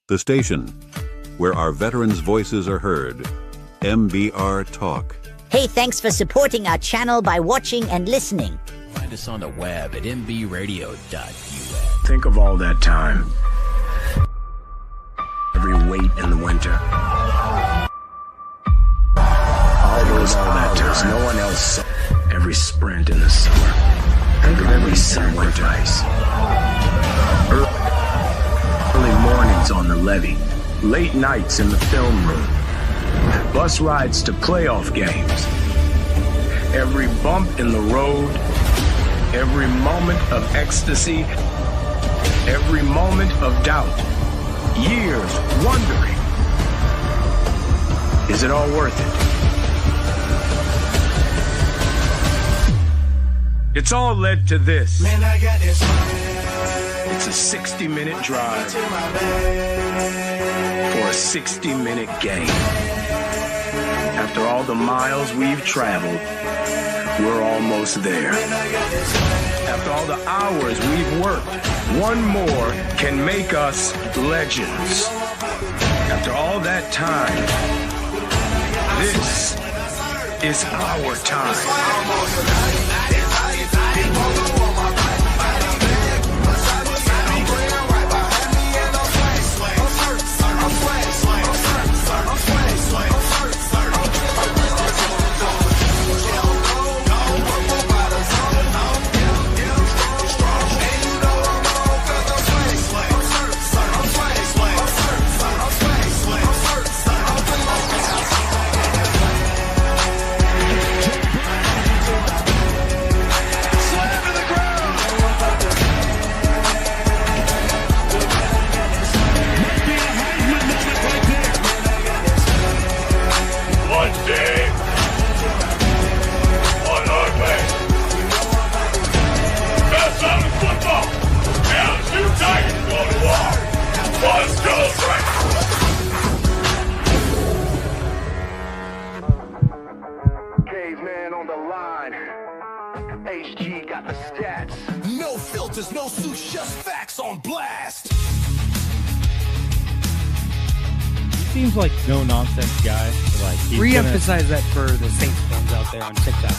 The station where our veterans' voices are heard. MBR Talk. Hey, thanks for supporting our channel by watching and listening. Find us on the web at mbradio.us. Think of all that time. Every wait in the winter. All those hours no one else saw. Every sprint in the summer. Think of every sacrifice. Early mornings on the levee. Late nights in the film room. Bus rides to playoff games. Every bump in the road. Every moment of ecstasy. Every moment of doubt. Years wondering. Is it all worth it? It's all led to this. Man, I got this. It's a 60-minute drive for a 60-minute game. After all the miles we've traveled, we're almost there. After all the hours we've worked, one more can make us legends. After all that time, this is our time. Caveman on the line. HG got the stats. No filters, no suits, just facts on blast. He seems like no nonsense guy. Like re-emphasize that for the Saints fans out there on TikTok.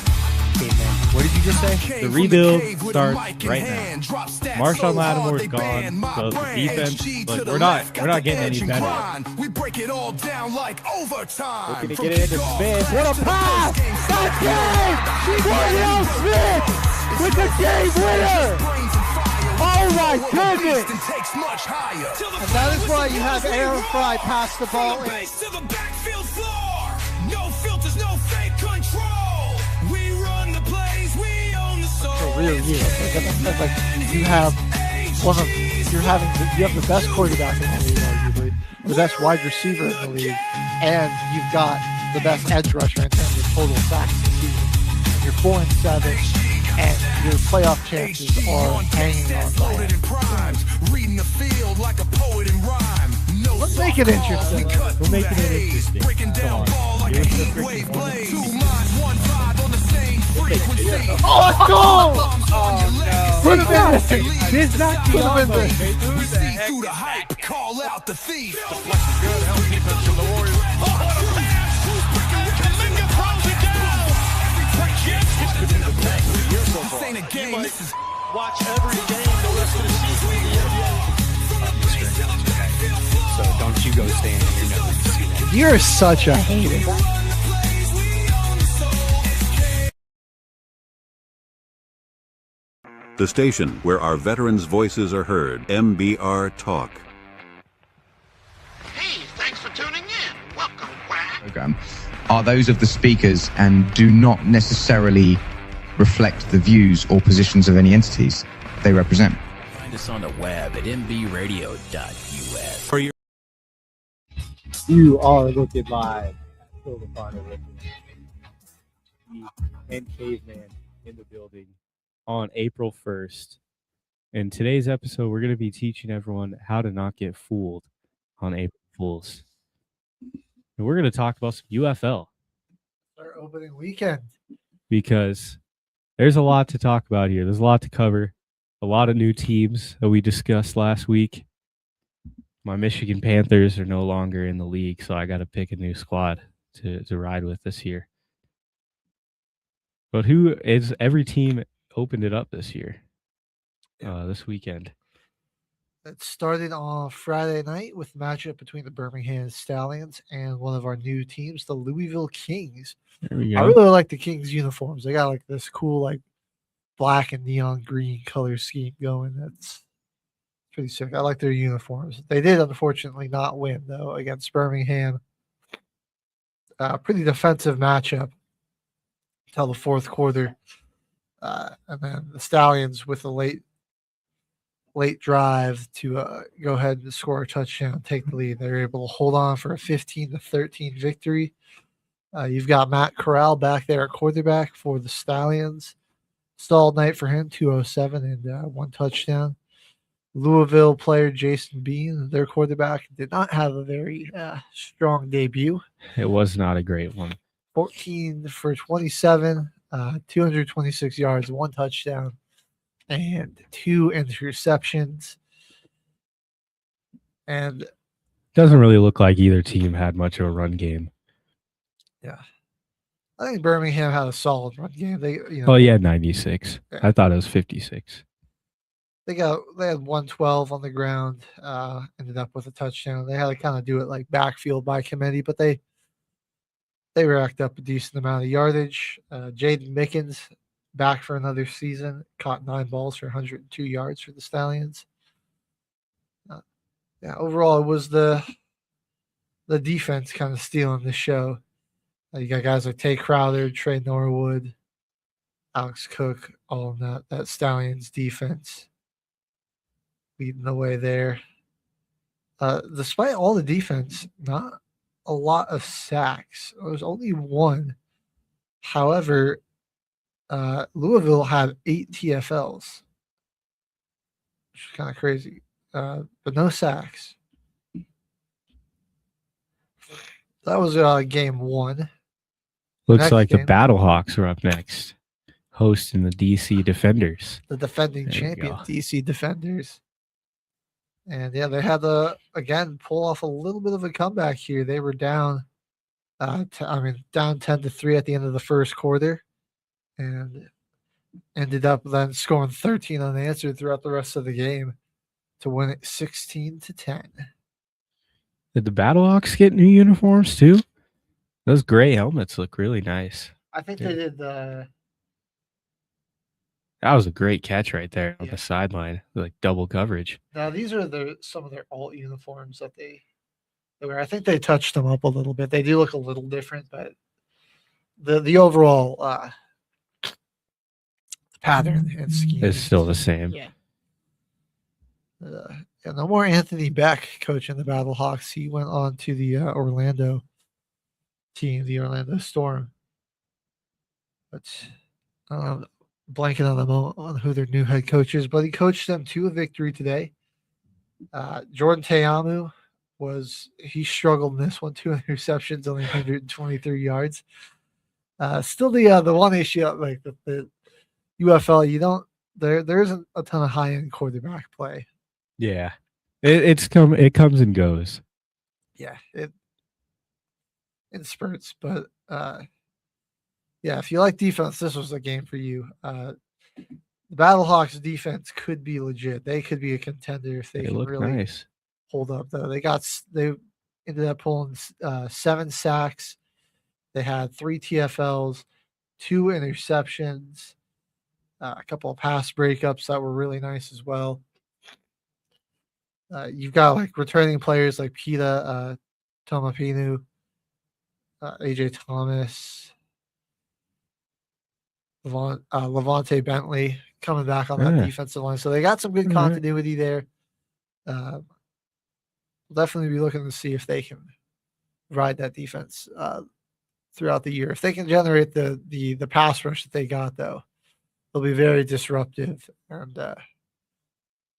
Caveman. What did you just say? The rebuild starts right now. Marshawn Lattimore's gone, so the defense, but we're not getting any better. We break it all down like overtime. Looking to get it into Smith. What a pass! That game! Danielle Smith with the game winner! Oh my goodness! And that is why you have Aaron Fry pass the ball in. No filters, no fake control. We run the plays, we own the soul. For real, you like you have you have the best quarterback in the league, arguably, the best wide receiver in the league, and you've got the best edge rusher in terms of total sacks this season. And you're 4-7, and your playoff chances are hanging on by it. Reading the field like a poet in rhyme. Let's make it interesting. We're making it interesting. Come on. Give us the freaking one. Oh, let's go! Oh no. Put him in. This not Put him in there. We see through the hype, call out the thief. This ain't a game, this is watch every game the rest of the season in the NBA. So don't you go stand in your nose to see that. You're such a hater. The station where our veterans' voices are heard. MBR Talk. Hey, thanks for tuning in. Welcome, Quack. Program are those of the speakers and do not necessarily reflect the views or positions of any entities they represent. Find us on the web at mbradio.us. You are looking live at Phil the Farmer and Caveman in the building on April 1st. In today's episode, we're going to be teaching everyone how to not get fooled on April Fools. And we're going to talk about some UFL. Our opening weekend. Because there's a lot to talk about here. There's a lot to cover. A lot of new teams that we discussed last week. my Michigan Panthers are no longer in the league, so I got to pick a new squad to ride with this year. But every team opened it up this year, this weekend? It started on Friday night with a matchup between the Birmingham Stallions and one of our new teams, the Louisville Kings. There we I go. really like the Kings uniforms. They got like this cool like black and neon green color scheme going. That's pretty sick. I like their uniforms. They did unfortunately not win though against Birmingham. Pretty defensive matchup until the fourth quarter. And then the Stallions with a late drive to go ahead and score a touchdown, take the lead. They're able to hold on for a 15-13 victory. You've got Matt Corral back there at quarterback for the Stallions. Stalled night for him, 207 and 1 touchdown. Louisville player Jason Bean, their quarterback, did not have a very strong debut. It was not a great one. 14 for 27, 226 yards, 1 touchdown, and 2 interceptions. And doesn't really look like either team had much of a run game. Yeah, I think Birmingham had a solid run game. They, he had 96. Yeah. I thought it was 56. They had 112 on the ground. Ended up with a touchdown. They had to kind of do it like backfield by committee, but they racked up a decent amount of yardage. Jaden Mickens back for another season, caught 9 balls for 102 yards for the Stallions. Overall, it was the defense kind of stealing the show. You got guys like Tay Crowder, Trey Norwood, Alex Cook, all in that Stallions defense leading the way there. Despite all the defense, not a lot of sacks. There was only 1. However, Louisville had 8 TFLs, which is kind of crazy, but no sacks. That was game 1. Looks like the Battlehawks are up next, hosting the DC Defenders. The defending champion DC Defenders. And yeah, they had to, again, pull off a little bit of a comeback here. They were down, down 10-3 at the end of the first quarter, and ended up then scoring 13 unanswered throughout the rest of the game to win it 16-10. Did the Battlehawks get new uniforms too? Those gray helmets look really nice. I think they did the. That was a great catch right there on the sideline, like double coverage. Now these are some of their alt uniforms that they wear. I think they touched them up a little bit. They do look a little different, but the overall pattern and scheme is still the same. Yeah. No more Anthony Beck coaching the Battlehawks. He went on to the Orlando team, the Orlando Storm. But blanking on who their new head coach is, but he coached them to a victory today. Jordan Teamu he struggled in this one, 2 interceptions, only 123 yards. Still the one issue, like the UFL, there isn't a ton of high end quarterback play. Yeah, it comes and goes. Yeah, it in spurts, but if you like defense, this was a game for you. The Battlehawks defense could be legit. They could be a contender if they can really nice. Hold up. Though they ended up pulling 7 sacks. They had 3 TFLs, 2 interceptions, a couple of pass breakups that were really nice as well. You've got like returning players like Pita Tomapinu, AJ Thomas, Levante Bentley coming back on that defensive line. So they got some good continuity there. We'll definitely be looking to see if they can ride that defense throughout the year. If they can generate the pass rush that they got, though, they'll be very disruptive and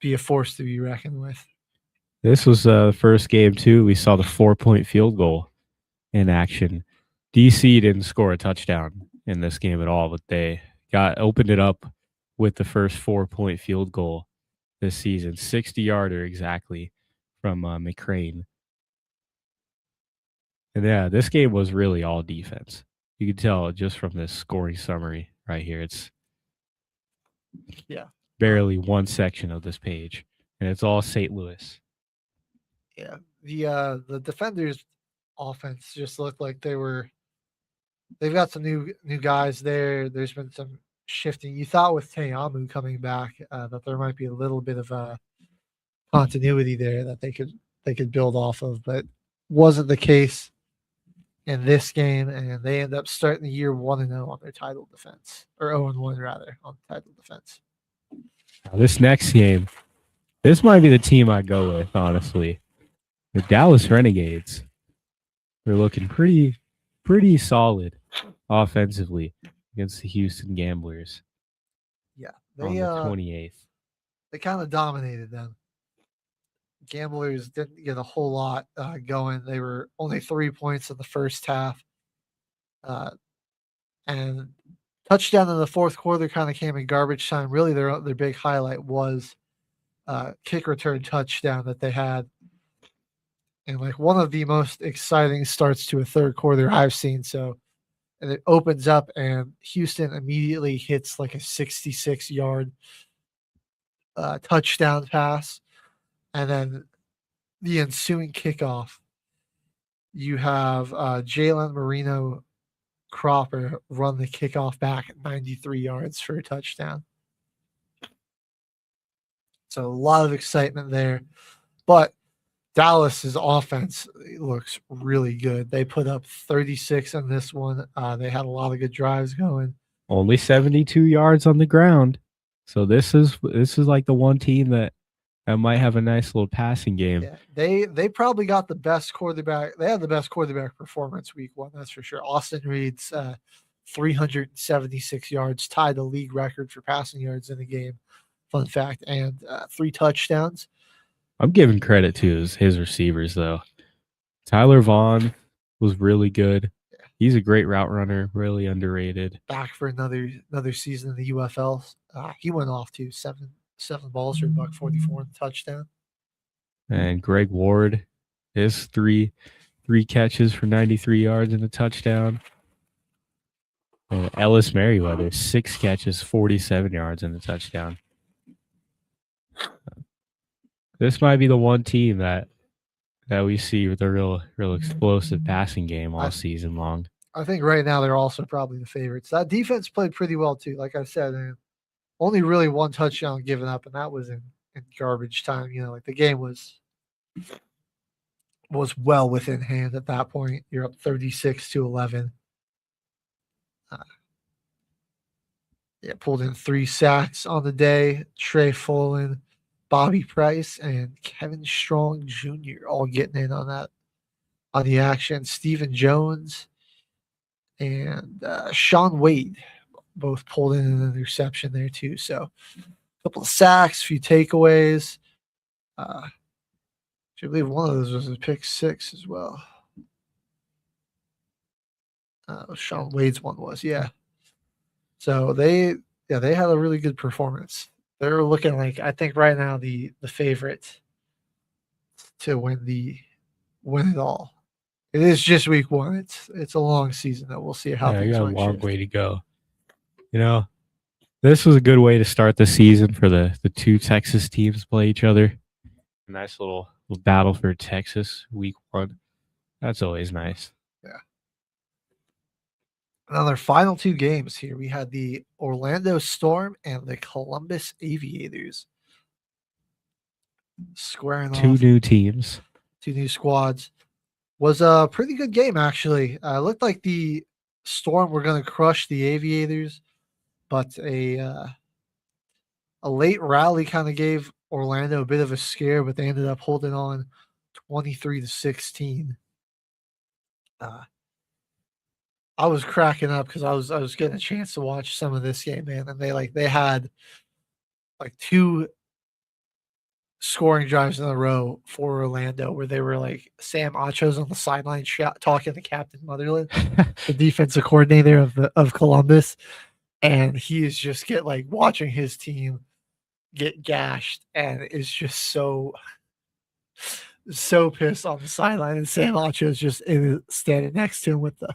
be a force to be reckoned with. This was the first game, too. We saw the 4-point field goal in action. DC didn't score a touchdown in this game at all, but they opened it up with the first 4-point field goal this season, 60-yarder exactly from McCrane. And yeah, this game was really all defense. You can tell just from this scoring summary right here. It's barely one section of this page, and it's all St. Louis. Yeah, the defenders' offense just looked like they've got some new guys there. There's been some shifting. You thought with Teamu coming back that there might be a little bit of a continuity there that they could build off of, but wasn't the case in this game, and they end up starting the year 1-0 on their title defense, or 0-1 rather on title defense. Now, this next game, this might be the team I go with, honestly. The Dallas Renegades. They're looking pretty solid offensively against the Houston Gamblers. Yeah, on the 28th. They kind of dominated them. Gamblers didn't get a whole lot going. They were only 3 points in the first half. And touchdown in the fourth quarter kind of came in garbage time. Really, their big highlight was kick return touchdown that they had. And like one of the most exciting starts to a third quarter I've seen. So, and it opens up and Houston immediately hits like a 66-yard touchdown pass. And then the ensuing kickoff, you have Jalen Marino Cropper run the kickoff back at 93 yards for a touchdown. So a lot of excitement there. But Dallas's offense looks really good. They put up 36 on this one. They had a lot of good drives going. Only 72 yards on the ground. So this is like the one team that might have a nice little passing game. Yeah, they probably got the best quarterback. They had the best quarterback performance week one, that's for sure. Austin Reed's 376 yards, tied the league record for passing yards in the game. Fun fact, and 3 touchdowns. I'm giving credit to his receivers, though. Tyler Vaughn was really good. Yeah. He's a great route runner, really underrated. Back for another season in the UFL. He went off to seven balls for $144 and touchdown. And Greg Ward, his three catches for 93 yards and a touchdown. And Ellis Merriweather, 6 catches, 47 yards and a touchdown. This might be the one team that we see with a real explosive passing game all season long. I think right now they're also probably the favorites. That defense played pretty well too. Like I said, only really 1 touchdown given up, and that was in garbage time. You know, like the game was well within hand at that point. You're up 36-11. Pulled in 3 sacks on the day. Trey Follin, Bobby Price, and Kevin Strong Jr. all getting in on the action. Stephen Jones and Sean Wade both pulled in an interception there too. So a couple of sacks, a few takeaways. I believe one of those was a pick 6 as well. Sean Wade's one was, yeah. So they had a really good performance. They're looking like, I think right now, the favorite to win it all. It is just week 1. It's a long season that we'll see how things got a might long shift. way to go. You know, this was a good way to start the season for the 2 Texas teams play each other. A nice little battle for Texas week 1. That's always nice. Yeah. Now, their final 2 games here, we had the Orlando Storm and the Columbus Aviators squaring off. 2 new teams. 2 new squads. Was a pretty good game, actually. Looked like the Storm were going to crush the Aviators, but a late rally kind of gave Orlando a bit of a scare, but they ended up holding on 23-16. I was cracking up because I was getting a chance to watch some of this game, man, and they had like 2 scoring drives in a row for Orlando where they were like Sam Acho's on the sideline talking to Captain Motherland, the defensive coordinator of Columbus, and he is just watching his team get gashed, and it's just so so pissed on the sideline, and Sam Acho's just standing next to him with the.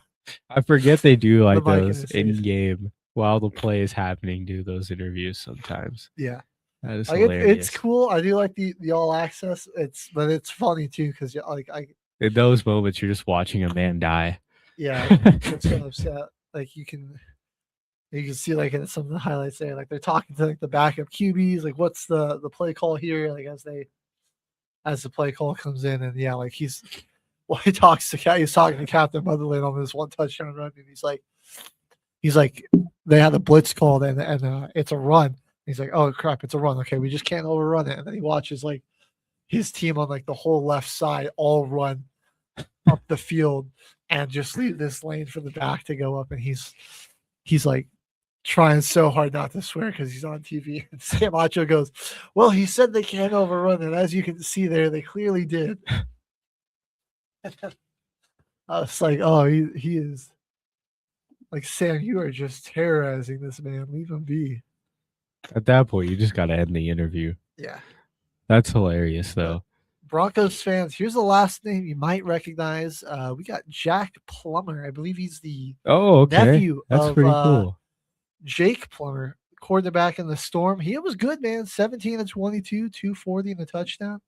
I forget they do like mic in those his face. in-game while the play is happening. Do those interviews sometimes? Yeah, That is like hilarious. it's cool. I do like the all access. But it's funny too because like In those moments, you're just watching a man die. yeah, it's so upset. Like you can see like in some of the highlights there, like they're talking to like the backup QBs, like what's the play call here, like as the play call comes in, and yeah, like he's talking to Captain Motherland on this one touchdown run, and he's like they had a blitz called and it's a run. He's like, oh crap, it's a run. Okay, we just can't overrun it. And then he watches like his team on like the whole left side all run up the field and just leave this lane for the back to go up, and he's like trying so hard not to swear because he's on TV. And Sam Acho goes, well, he said they can't overrun it. As you can see there, they clearly did. I was like, oh, he is like, Sam, you are just terrorizing this man. Leave him be. At that point, you just got to end the interview. Yeah. That's hilarious, though. Broncos fans, here's the last name you might recognize. We got Jack Plummer. I believe he's the nephew That's of pretty cool. Jake Plummer, quarterback in the Storm. He was good, man. 17 and 22, 240 in the touchdown.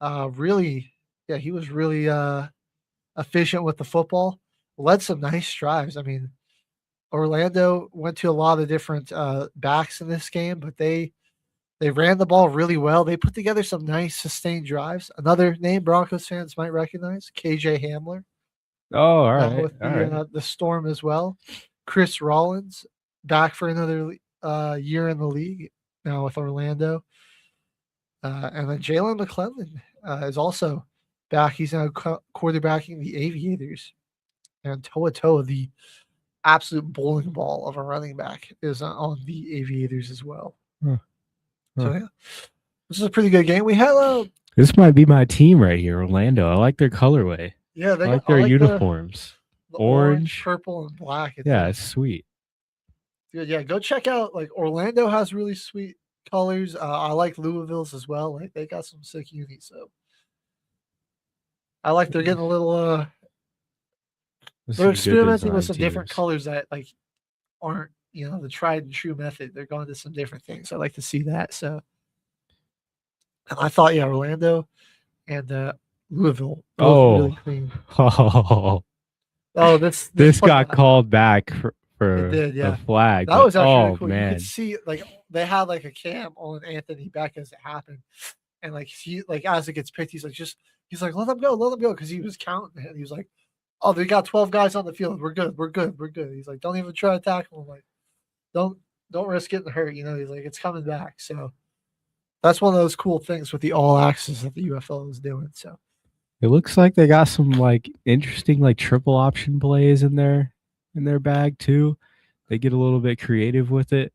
Really, yeah, he was really efficient with the football. Led some nice drives. I mean, Orlando went to a lot of different backs in this game, but they ran the ball really well. They put together some nice sustained drives. Another name Broncos fans might recognize, KJ Hamler. Oh, all right. With the Storm as well. Chris Rollins back for another year in the league now with Orlando. And then Jalen McClellan is also back. He's now quarterbacking the Aviators. And Toa, the absolute bowling ball of a running back, is on the Aviators as well. So, yeah, this is a pretty good game. We had this might be my team right here, Orlando. I like their colorway. Yeah, I like their uniforms. The orange, purple, and black. It's sweet. Dude, yeah, go check out. Like Orlando has really sweet colors. I like Louisville's as well. Like they got some sick unis. So I like they're getting a little. They're experimenting with some different colors that like aren't the tried and true method. They're going to some different things. I like to see that. So, and I thought Orlando and Louisville both really clean. This got called back for the flag. That was actually cool. Man. You could see like they had like a cam on Anthony Beck as it happened, and like he as it gets picked, he's like let them go because he was counting it. He was like, oh, they got 12 guys on the field. We're good. He's like, don't even try to tackle him. Like, don't risk getting hurt. He's like, it's coming back. So that's one of those cool things with the all access that the UFL is doing. So it looks like they got some like interesting like triple option plays in their bag too. They get a little bit creative with it.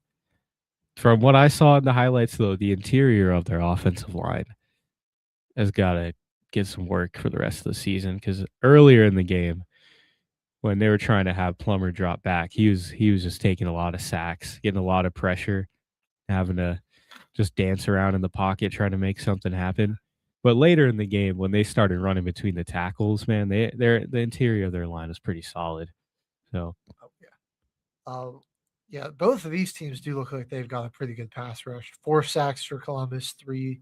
From what I saw in the highlights, though, the interior of their offensive line has got to get some work for the rest of the season, because earlier in the game, when they were trying to have Plummer drop back, he was just taking a lot of sacks, getting a lot of pressure, having to just dance around in the pocket trying to make something happen. But later in the game, when they started running between the tackles, man, the interior of their line is pretty solid. So, yeah, both of these teams do look like they've got a pretty good pass rush. 4 sacks for Columbus, 3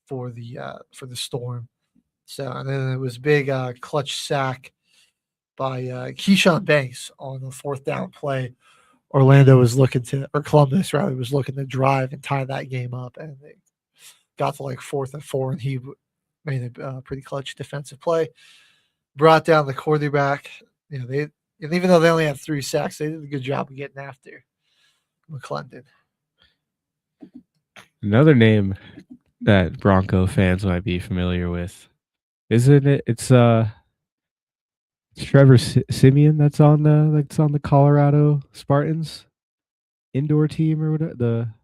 for the Storm. So, and then it was big clutch sack by Keyshawn Banks on the 4th down play. Columbus was looking to drive and tie that game up, and they got to like 4th and 4, and he made a pretty clutch defensive play. Brought down the quarterback. And even though they only had 3 sacks, they did a good job of getting after McClendon. Another name that Bronco fans might be familiar with, isn't it? It's Trevor Simeon that's on the Colorado Spartans indoor team or whatever.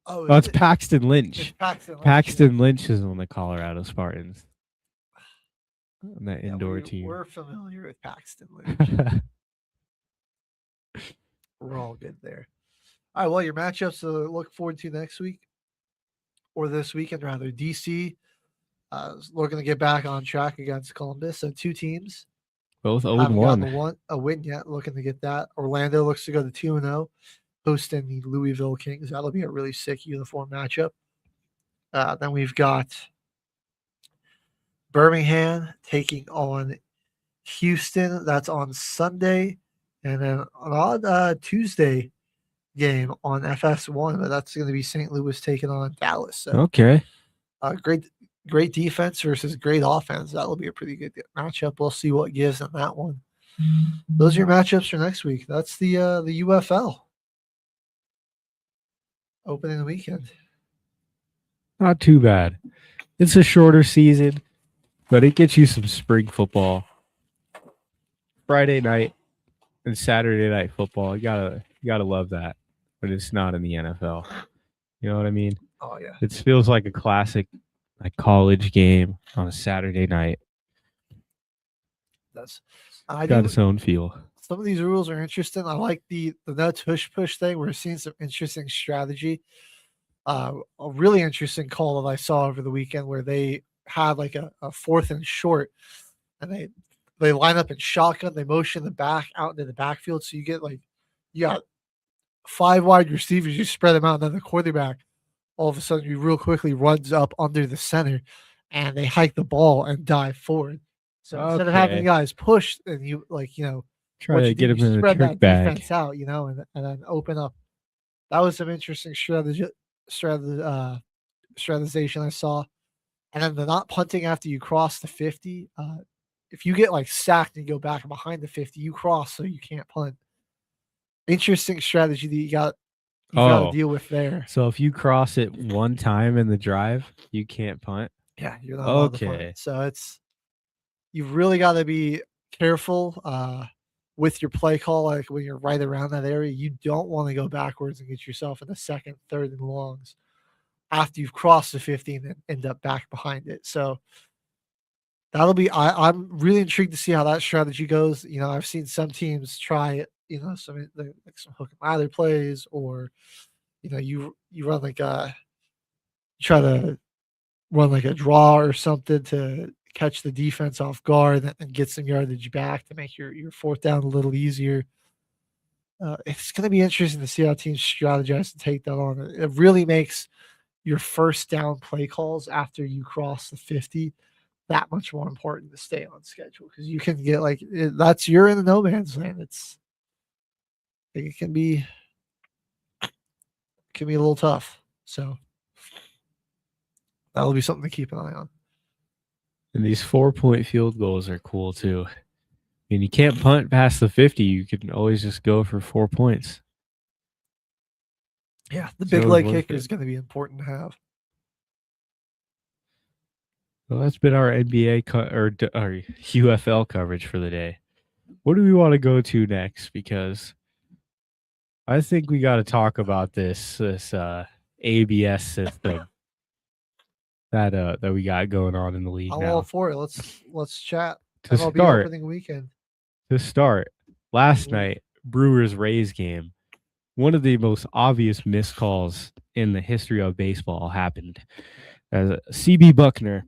It's Paxton Lynch. Paxton Lynch is on the Colorado Spartans. On that indoor team. We're familiar with Paxton Lynch. We're all good there. All right, well, your matchups to look forward to next week, or this weekend rather. DC Looking to get back on track against Columbus. So 2 teams Both haven't gotten 0-1. a win yet. Looking to get that. Orlando looks to go to 2-0, hosting the Louisville Kings. That'll be a really sick uniform matchup. Then we've got Birmingham taking on Houston. That's on Sunday. And then an odd Tuesday game on FS1, but that's going to be St. Louis taking on Dallas. So Okay. great defense versus great offense. That will be a pretty good matchup. We'll see what gives in that one. Those are your matchups for next week. That's the UFL opening the weekend. Not too bad. It's a shorter season, but it gets you some spring football. Friday night and Saturday night football. You gotta love that, but it's not in the NFL. You know what I mean? Oh yeah. It feels like a classic, like college game on a Saturday night. That's Got its own feel. Some of these rules are interesting. I like the no push thing. We're seeing some interesting strategy. A really interesting call that I saw over the weekend where they had like a 4th and short, and they line up in shotgun. They motion the back out into the backfield, so you got 5 wide receivers. You spread them out, and then the quarterback all of a sudden you real quickly runs up under the center, and they hike the ball and dive forward. So instead of having guys push, and you try to get them in the trick bag, defense out, and then open up. That was some interesting strategization I saw. And then the not punting after you cross the 50. If you get like sacked and you go back behind the 50, you cross so you can't punt. Interesting strategy that you got to deal with there. So if you cross it one time in the drive, you can't punt. Yeah, you're not allowed to punt. So you've really got to be careful with your play call. Like when you're right around that area, you don't want to go backwards and get yourself in the 2nd, 3rd and longs after you've crossed the 50 and then end up back behind it. So that'll be. I'm really intrigued to see how that strategy goes. I've seen some teams try it. Some hook and ladder plays, or you run like try to run like a draw or something to catch the defense off guard and get some yardage back to make your 4th down a little easier. It's going to be interesting to see how teams strategize to take that on. It really makes your 1st down play calls after you cross the 50 that much more important to stay on schedule, because you can get you're in the no man's land. It can be a little tough. So that'll be something to keep an eye on. And these 4-point field goals are cool too. I mean, you can't punt past the 50. You can always just go for 4 points. Yeah, the big leg kick is going to be important to have. Well, that's been our NBA or our UFL coverage for the day. What do we want to go to next? Because I think we got to talk about this ABS system that we got going on in the league I'm now. all for it. Let's chat. To start, opening weekend. Last night, Brewers-Rays game, one of the most obvious missed calls in the history of baseball happened. As CB Buckner,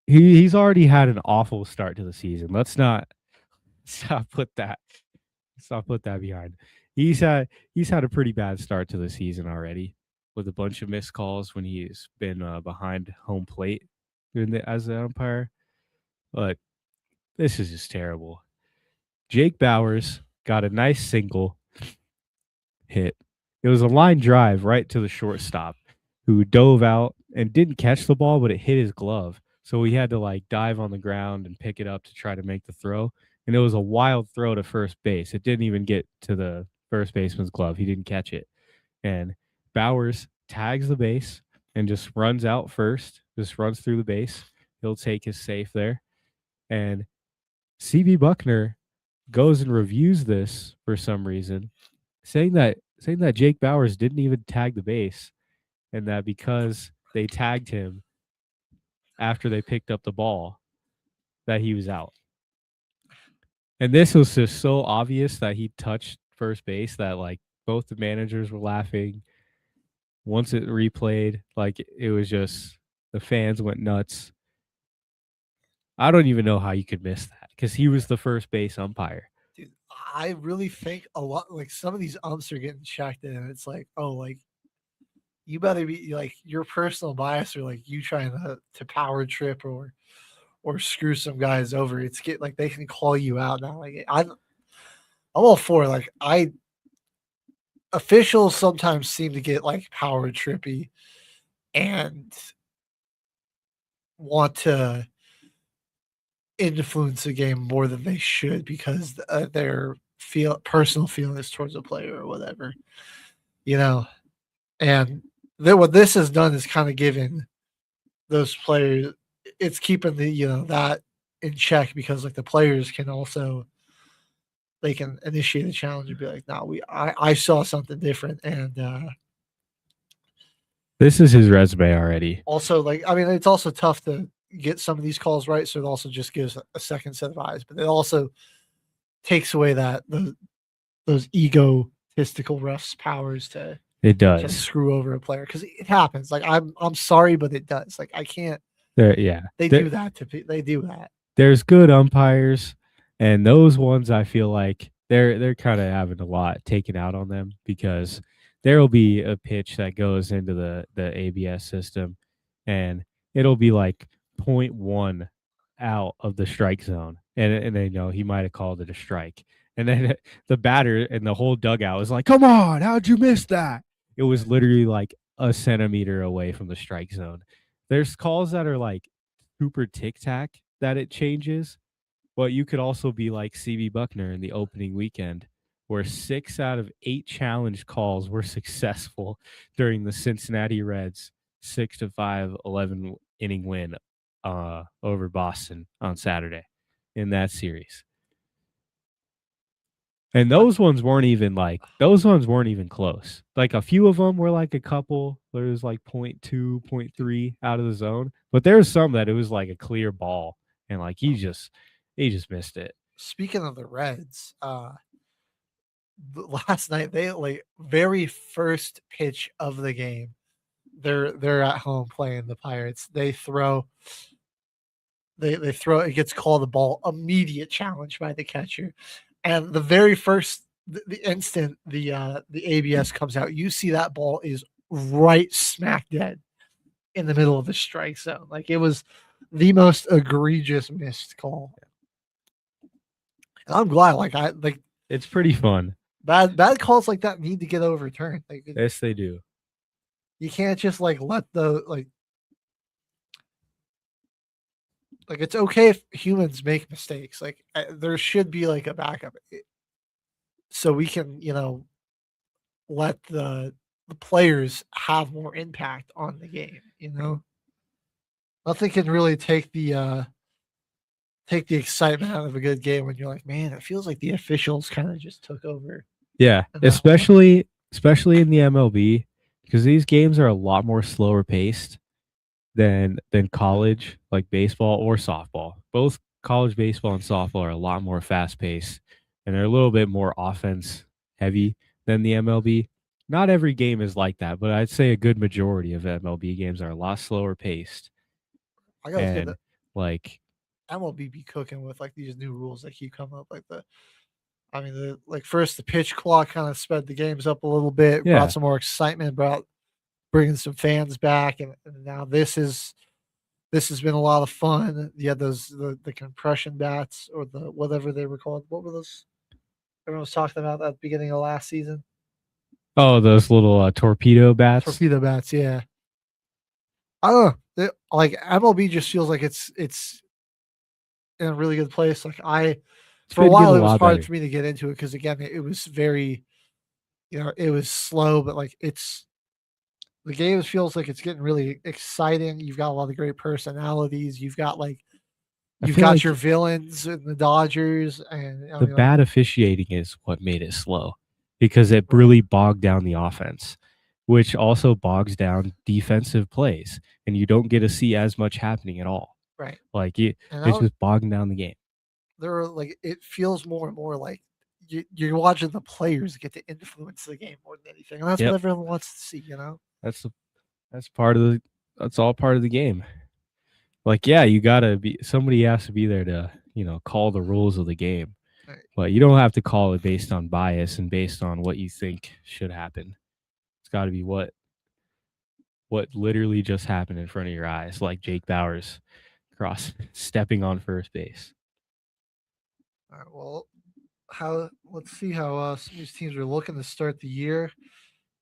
he's already had an awful start to the season. Let's not put that behind. He's had a pretty bad start to the season already, with a bunch of missed calls when he's been behind home plate as the umpire. But this is just terrible. Jake Bauers got a nice single hit. It was a line drive right to the shortstop, who dove out and didn't catch the ball, but it hit his glove. So he had to dive on the ground and pick it up to try to make the throw. And it was a wild throw to first base. It didn't even get to the first baseman's glove. He didn't catch it. And Bauers tags the base and just runs out first, just runs through the base. He'll take his safe there. And CB Buckner goes and reviews this for some reason, saying that Jake Bauers didn't even tag the base, and that because they tagged him after they picked up the ball, that he was out. And this was just so obvious that he touched first base that both the managers were laughing. Once it replayed, it was just, the fans went nuts. I don't even know how you could miss that because he was the first base umpire. Dude, I really think a lot like some of these umps are getting checked in, and it's like, oh, like you better be like your personal bias or like you trying to power trip or screw some guys over. It's get like they can call you out now. Like I'm all for like officials sometimes seem to get like power trippy and want to influence the game more than they should because their personal feelings towards a player or whatever, you know. And then what this has done is kind of given those players, it's keeping the that in check because like the players can also they can initiate a challenge and be like, no, I saw something different, and this is his resume already. also like I mean it's also tough to get some of these calls right, so it also just gives a second set of eyes, but it also takes away those egotistical refs' powers to It just does. screw over a player because it happens. Like I'm sorry, but it does. Like I can't. Yeah. They do that to they do that. There's good umpires, and those ones I feel like they're kind of having a lot taken out on them because there will be a pitch that goes into the ABS system, and it'll be like 0.1 out of the strike zone, and they know he might have called it a strike, and then the batter and the whole dugout is like, "Come on, how'd you miss that?" It was literally like a centimeter away from the strike zone. There's calls that are like super tic tac that it changes, but you could also be like CB Buckner in the opening weekend, where 6 out of 8 challenge calls were successful during the Cincinnati Reds 6-5 11 inning win over Boston on Saturday in that series. And those ones weren't even close. Like a few of them were like a couple. There was like 0.2, 0.3 out of the zone. But there's some that it was like a clear ball. And like he just missed it. Speaking of the Reds, last night they like very first pitch of the game. They're at home playing the Pirates. They throw it gets called the ball, immediate challenge by the catcher. And the very first the instant the ABS comes out, you see that ball is right smack dead in the middle of the strike zone. Like it was the most egregious missed call. And I'm glad, like it's pretty fun. Bad calls like that need to get overturned. Like, yes, they do. You can't just like let the like it's okay if humans make mistakes. Like there should be like a backup, so we can let the players have more impact on the game. Nothing can really take the excitement out of a good game when you're like, man, it feels like the officials kind of just took over. Yeah, especially in the MLB, because these games are a lot more slower paced than college, like baseball or softball. Both college baseball and softball are a lot more fast paced, and they're a little bit more offense heavy than the MLB. Not every game is like that, but I'd say a good majority of MLB games are a lot slower paced. I gotta say that like MLB be cooking with like these new rules that keep coming up, first the pitch clock kind of sped the games up a little bit, brought some more excitement, bringing some fans back, and now this has been a lot of fun. You had the compression bats or the whatever they were called. What were those? Everyone was talking about at the beginning of last season. Oh, those little torpedo bats. Torpedo bats, yeah. I don't know. Like MLB just feels like it's in a really good place. Like for a while it was hard for me to get into it because again it was very, it was slow, but like the game feels like it's getting really exciting. You've got a lot of great personalities. You've got your villains and the Dodgers, and the bad officiating is what made it slow because it really bogged down the offense, which also bogs down defensive plays, and you don't get to see as much happening at all. Right. Like it's just bogging down the game. It feels more and more like you're watching the players get to influence the game more than anything, and that's what everyone wants to see. That's all part of the game. Like, yeah, somebody has to be there to, call the rules of the game. Right. But you don't have to call it based on bias and based on what you think should happen. It's got to be what literally just happened in front of your eyes, like Jake Bowers stepping on first base. All right, well, let's see how some of these teams are looking to start the year.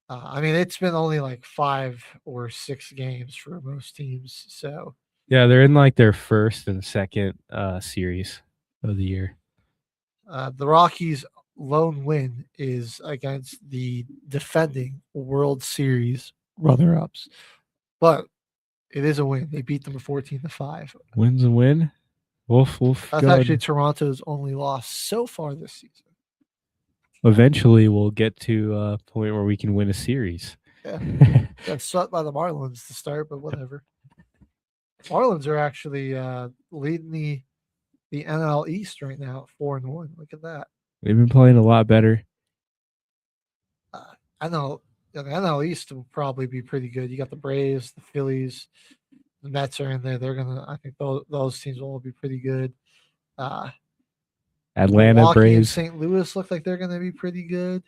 I mean, it's been only like 5 or 6 games for most teams. So yeah, they're in like their first and second series of the year. The Rockies' lone win is against the defending World Series runner-ups, but it is a win. They beat them 14-5. Win's a win. Wolf. That's actually Toronto's only loss so far this season. Eventually, we'll get to a point where we can win a series. Yeah, got swept by the Marlins to start, but whatever. Marlins are actually leading the NL East right now at 4-1. Look at that. They've been playing a lot better. I know the NL East will probably be pretty good. You got the Braves, the Phillies, the Mets are in there. I think those teams will all be pretty good. Atlanta Milwaukee Braves. and St. Louis look like they're going to be pretty good.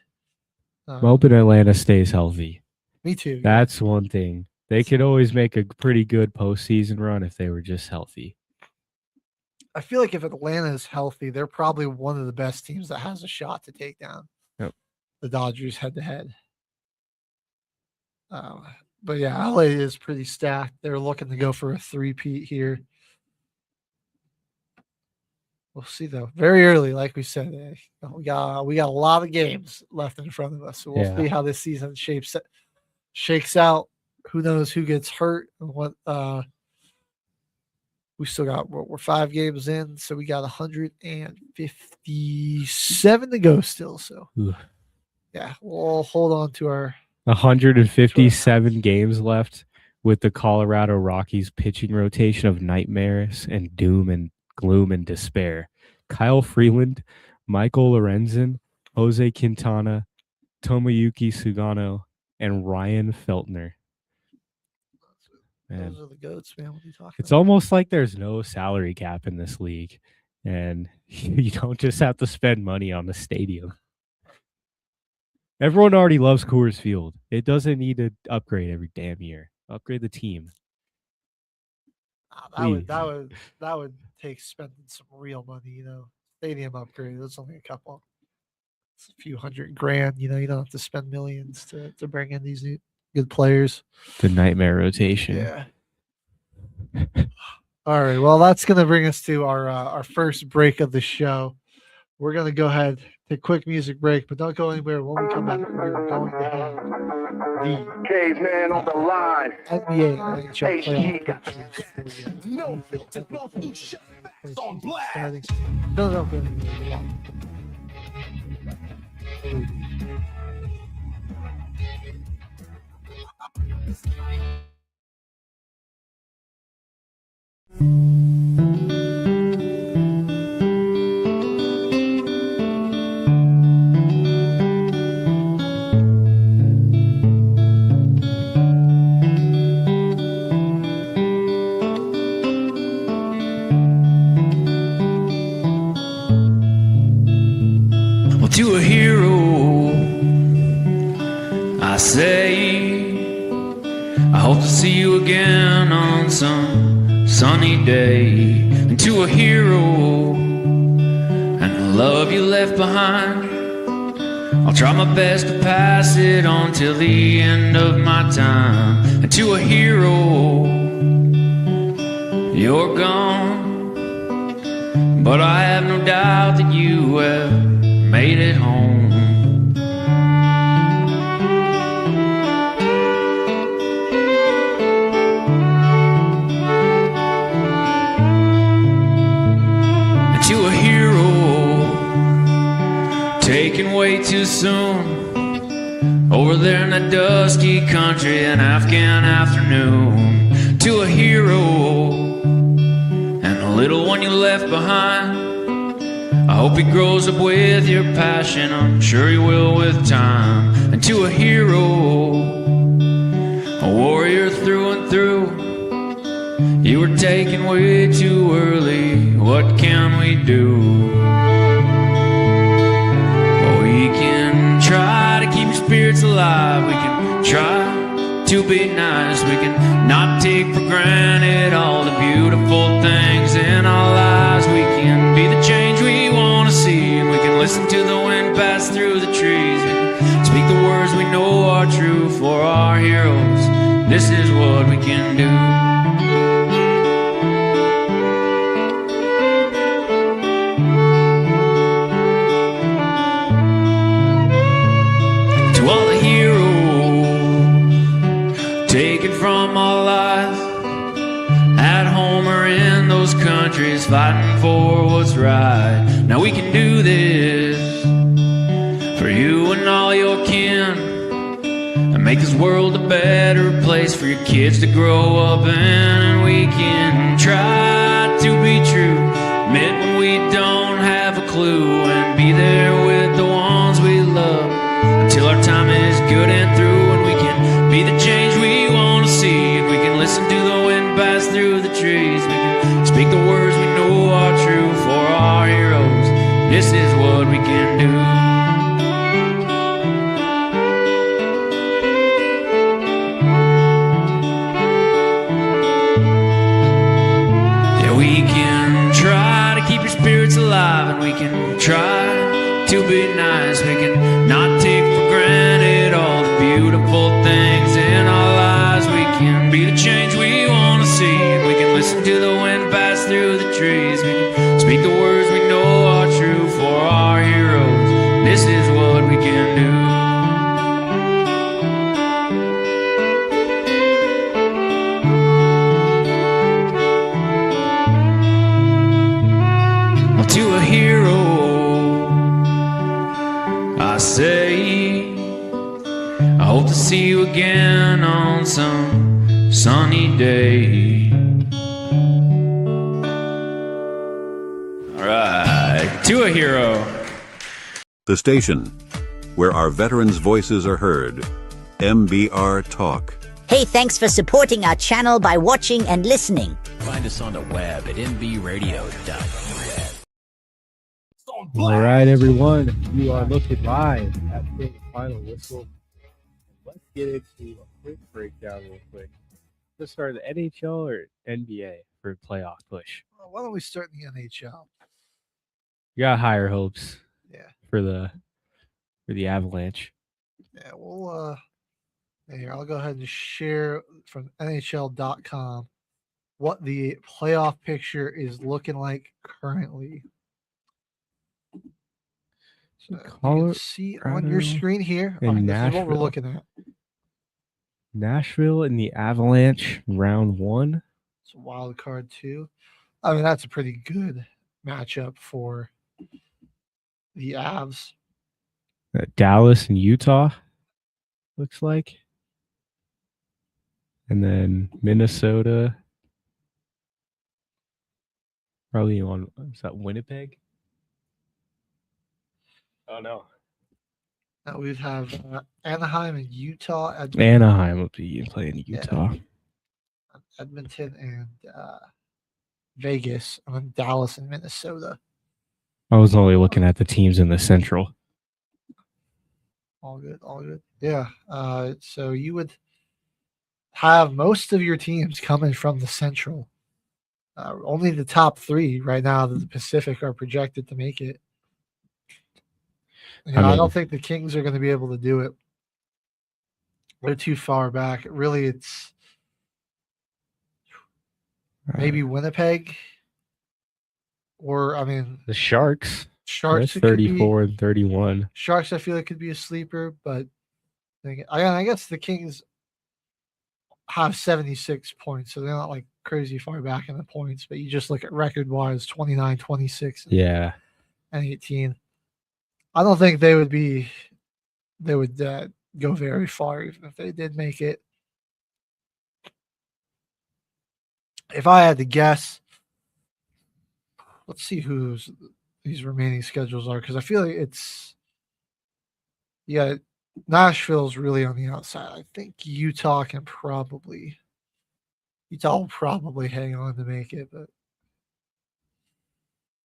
I'm hoping Atlanta stays healthy. Me too. That's one thing. They could always make a pretty good postseason run if they were just healthy. I feel like if Atlanta is healthy, they're probably one of the best teams that has a shot to take down the Dodgers head-to-head. But yeah, LA is pretty stacked. They're looking to go for a three-peat here. We'll see though. Very early, like we said, we got a lot of games left in front of us. So we'll see how this season shakes out. Who knows who gets hurt and what? We still got we're 5 games in, so we got 157 to go still. So yeah, we'll hold on to our 157 games left with the Colorado Rockies pitching rotation of nightmares and doom and gloom and despair. Kyle Freeland, Michael Lorenzen, Jose Quintana, Tomoyuki Sugano, and Ryan Feltner. Man, those are the goats, man. What are you talking it's about? almost like there's no salary cap in this league, and you don't just have to spend money on the stadium. Everyone already loves Coors Field. It doesn't need to upgrade every damn year. Upgrade the team. That would take spending some real money, Stadium upgrade. That's only it's a few $100,000. You don't have to spend millions to bring in these new good players. The nightmare rotation. Yeah. All right. Well, that's gonna bring us to our first break of the show. We're gonna go ahead, take a quick music break, but don't go anywhere. When we come back, we're going to have the Caveman on the line. NBA and NHL playoff. No filter, no shit, facts on blast. No. Well, to a hero, I say, I hope to see you again on some sunny day. And to a hero, and the love you left behind, I'll try my best to pass it on till the end of my time. And to a hero, you're gone, but I have no doubt that you have made it home. And to a hero, taken way too soon, over there in the dusty country, an Afghan afternoon. To a hero, and the little one you left behind, I hope he grows up with your passion, I'm sure he will with time. And to a hero, a warrior through and through, You were taken way too early. What can we do? Well, we can try to keep your spirits alive. We can try to be nice. We can not take for granted all the beautiful things in our lives. We can be the change we want to see, and we can listen to the wind pass through the trees. We can speak the words we know are true for our heroes. This is what we can do. To all the heroes taken from our life, at home or in those countries, fighting for what's right. Now we can do this for you and all your kin, and make this world a better place for your kids to grow up in. And we can try to be true, admit when we don't have a clue, and be there with the ones we love until our time is good and through. And we can be the change we want to see, and we can listen to the wind pass through the trees. We can speak the words we know are true for our heroes. This is what we can do. We can try to keep your spirits alive, and we can try to be nice. We can not take for granted all the beautiful things in our lives. We can be the change we want to see, and we can listen to the wind pass through the trees. We can speak the words we know are true for our heroes. This is what we can do. To a hero, I say, I hope to see you again on some sunny day. All right, to a hero. The station where our veterans' voices are heard. MBR Talk. Hey, thanks for supporting our channel by watching and listening. Find us on the web at nbradio.us. All right, everyone, you are looking live at the final whistle. Let's get into a quick breakdown real quick. Let's start the NHL or NBA for a playoff push. Well, why don't we start in the NHL? You got higher hopes, Yeah, for the Avalanche. yeah. We'll here. I'll go ahead and share from NHL.com what the playoff picture is looking like currently. So you can see on your screen here. This is what we're looking at. Nashville and the Avalanche, round one. It's a wild card too. I mean, that's a pretty good matchup for the Avs. Dallas and Utah, looks like. And then Minnesota. Probably on, is that Winnipeg? Oh, no. Now we'd have Anaheim and Utah. Anaheim will be playing Utah. Yeah. Edmonton and Vegas, and then Dallas and Minnesota. I was only looking at the teams in the Central. All good, all good. Yeah. So you would have most of your teams coming from the Central. Only the top three right now, the Pacific, are projected to make it. I don't think the Kings are going to be able to do it. They're too far back. Really, it's maybe Winnipeg, or the Sharks. Sharks, 34 and 31. Sharks, I feel like could be a sleeper, but I guess the Kings have 76 points, so they're not like crazy far back in the points. But you just look at record-wise, 29, 26, and 18. I don't think they would go very far even if they did make it. If I had to guess, let's see who's these remaining schedules are, because I feel like Nashville's really on the outside. I think Utah can probably Utah will probably hang on to make it, but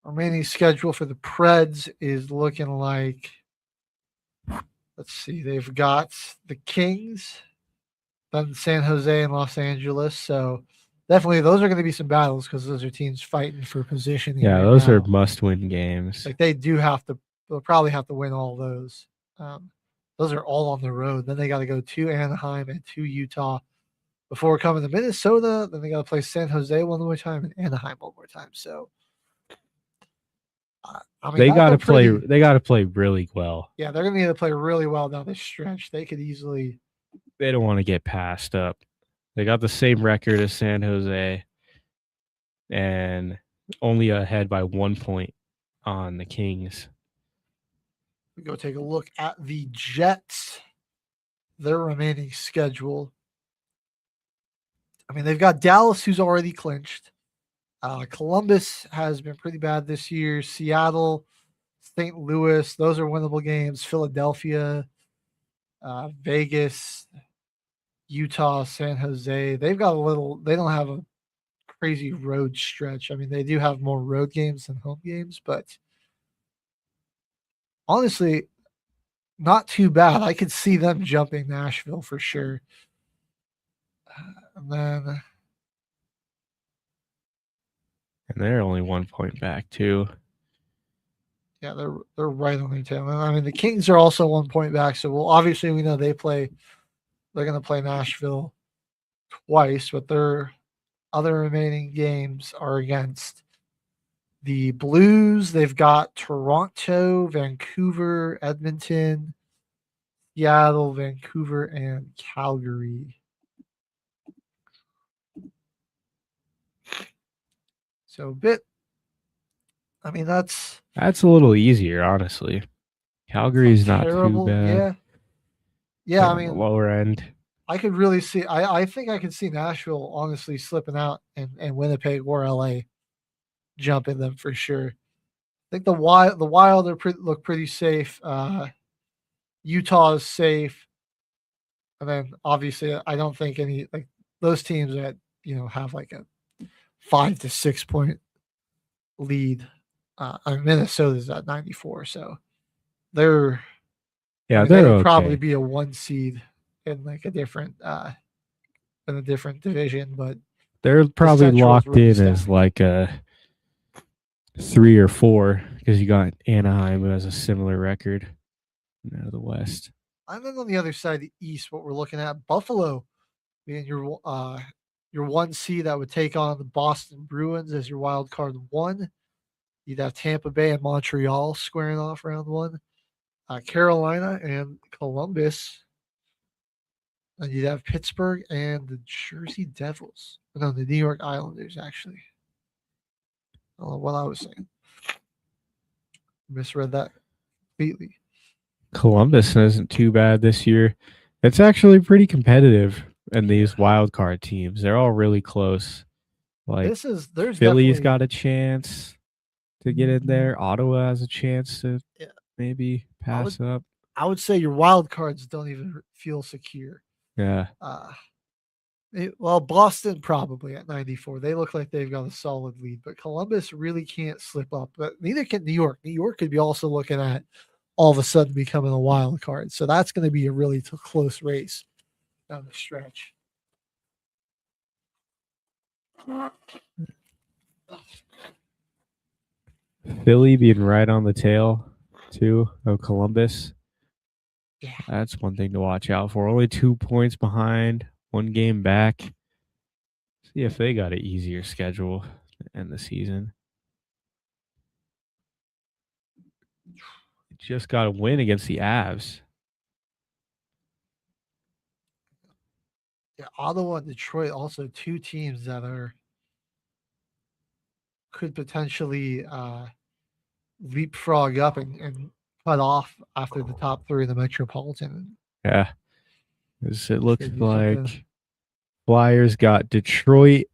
remaining schedule for the Preds is looking like, let's see, they've got the Kings, then San Jose and Los Angeles. So definitely those are going to be some battles because those are teams fighting for positioning. Yeah, right those now. are must-win games. Like they'll probably have to win all those. Those are all on the road. Then they got to go to Anaheim and to Utah before coming to Minnesota. Then they got to play San Jose one more time and Anaheim one more time. So they got to play. They got to play really well. Yeah, they're going to need to play really well down this stretch. They could easily. They don't want to get passed up. They got the same record as San Jose, and only ahead by 1 point on the Kings. We go take a look at the Jets. Their remaining schedule. I mean, they've got Dallas, who's already clinched. Columbus has been pretty bad this year. Seattle, St. Louis, those are winnable games. Philadelphia, Vegas, Utah, San Jose. They don't have a crazy road stretch. I mean, they do have more road games than home games, but honestly, not too bad. I could see them jumping Nashville for sure. And they're only 1 point back too. Yeah, they're right on their tail. I mean, the Kings are also 1 point back, so we know they're going to play Nashville twice, but their other remaining games are against the Blues. They've got Toronto, Vancouver, Edmonton, Seattle, Vancouver, and Calgary. So that's a little easier, honestly. Calgary's not too bad. Yeah. I mean, lower end. I could really see. I think I could see Nashville honestly slipping out and Winnipeg or LA jumping them for sure. I think the Wild look pretty safe. Utah is safe, and then obviously I don't think any those teams that have like a 5 to 6 point lead. Minnesota's at 94, so they're okay. Probably be a 1 seed in like a different division, but they're probably locked in as like a 3 or 4 because you got Anaheim, who has a similar record out of the West. And then on the other side of the East, what we're looking at, Buffalo being your 1 seed that would take on the Boston Bruins as your wild card 1. You'd have Tampa Bay and Montreal squaring off round 1. Carolina and Columbus. And you'd have Pittsburgh and the Jersey Devils. No, the New York Islanders, actually. I don't know what I was saying. Misread that completely. Columbus isn't too bad this year. It's actually pretty competitive in these wild card teams. They're all really close. Like Philly's got a chance to get in there. Ottawa has a chance to maybe pass up. I would say your wild cards don't even feel secure. Yeah. Boston probably at 94. They look like they've got a solid lead, but Columbus really can't slip up. But neither can New York. New York could be also looking at all of a sudden becoming a wild card. So that's going to be a really close race down the stretch. Philly being right on the tail, too, of Columbus. Yeah. That's one thing to watch out for. Only 2 points behind, 1 game back. See if they got an easier schedule to end the season. Just got to win against the Avs. Yeah, Ottawa and Detroit, also 2 teams that could potentially leapfrog up and cut off after the top 3 of the Metropolitan. Yeah. It looks like Flyers got Detroit,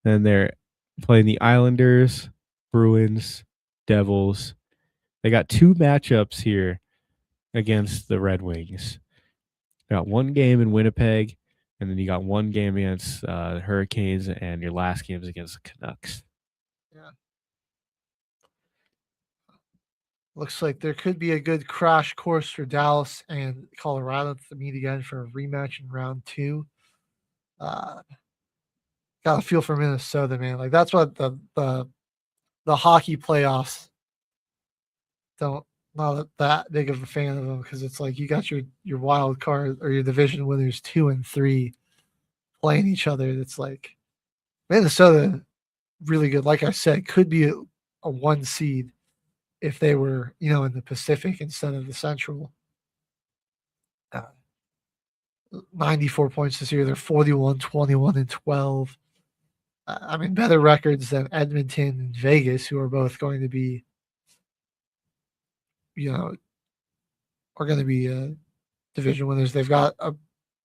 then they're playing the Islanders, Bruins, Devils. They got 2 matchups here against the Red Wings. They got 1 game in Winnipeg, and then you got one game against the Hurricanes, and your last game is against the Canucks. Yeah. Looks like there could be a good crash course for Dallas and Colorado to meet again for a rematch in round 2. Got a feel for Minnesota, man. Like that's what the hockey playoffs don't not that big of a fan of them because it's like you got your wild card or your division winners 2 and 3 playing each other. It's like Minnesota really good. Like I said, could be a 1 seed if they were, in the Pacific instead of the Central. 94 points this year. They're 41, 21, and 12. Better records than Edmonton and Vegas, who are both going to be, are going to be division winners. They've got a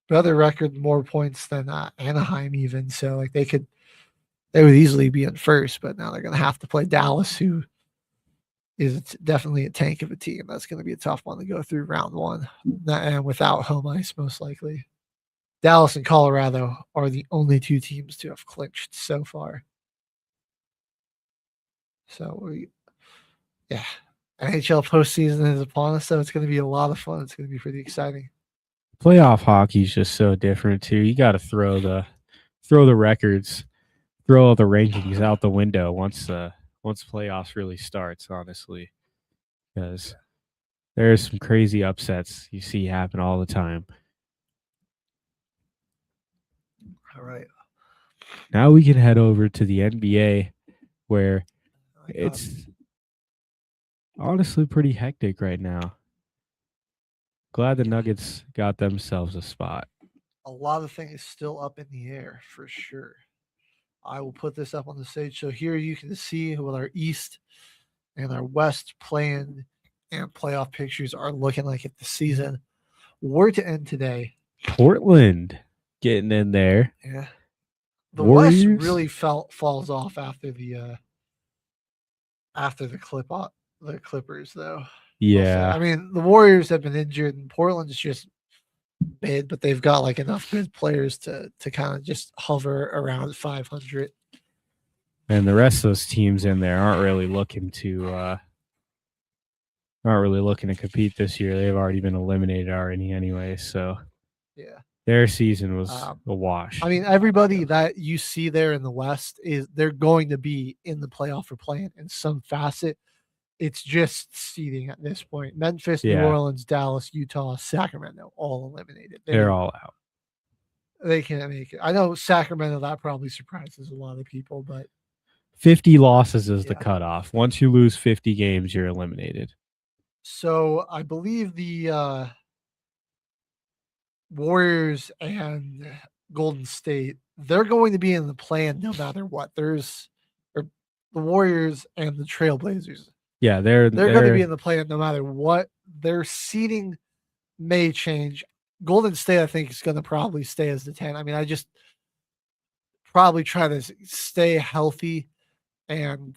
better record, more points than Anaheim even. So like they would easily be in first, but now they're going to have to play Dallas, who is definitely a tank of a team. That's going to be a tough one to go through round 1, and without home ice most likely. Dallas and Colorado are the only 2 teams to have clinched so far. So NHL postseason is upon us, so it's going to be a lot of fun. It's going to be pretty exciting. Playoff hockey is just so different too. You got to throw the records, throw all the rankings out the window once playoffs really starts. Honestly, because there's some crazy upsets you see happen all the time. All right. Now we can head over to the NBA, where it's honestly pretty hectic right now. Glad the Nuggets got themselves a spot. A lot of things still up in the air for sure. I will put this up on the stage. So here you can see what our East and our West play-in and playoff pictures are looking like at the season. We're to end today. Portland getting in there. Yeah. The Warriors? West really falls off after the Clippers, though. Yeah. The Warriors have been injured, and Portland's just mid, but they've got like enough good players to kind of just hover around 500. And the rest of those teams in there aren't really looking to compete this year. They've already been eliminated anyway. So yeah, their season was a wash. Everybody that you see there in the West they're going to be in the playoff or playing in some facet. It's just seeding at this point. Memphis, New Orleans, Dallas, Utah, Sacramento, all eliminated. They're all out. They can't make it. I know Sacramento, that probably surprises a lot of people, but 50 losses is the cutoff. Once you lose 50 games, you're eliminated. So I believe the Warriors and Golden State, they're going to be in the plan no matter what. The Warriors and the Trailblazers. Yeah, they're going to be in the plan no matter what. Their seeding may change. Golden State, I think, is going to probably stay as the 10. I just probably try to stay healthy and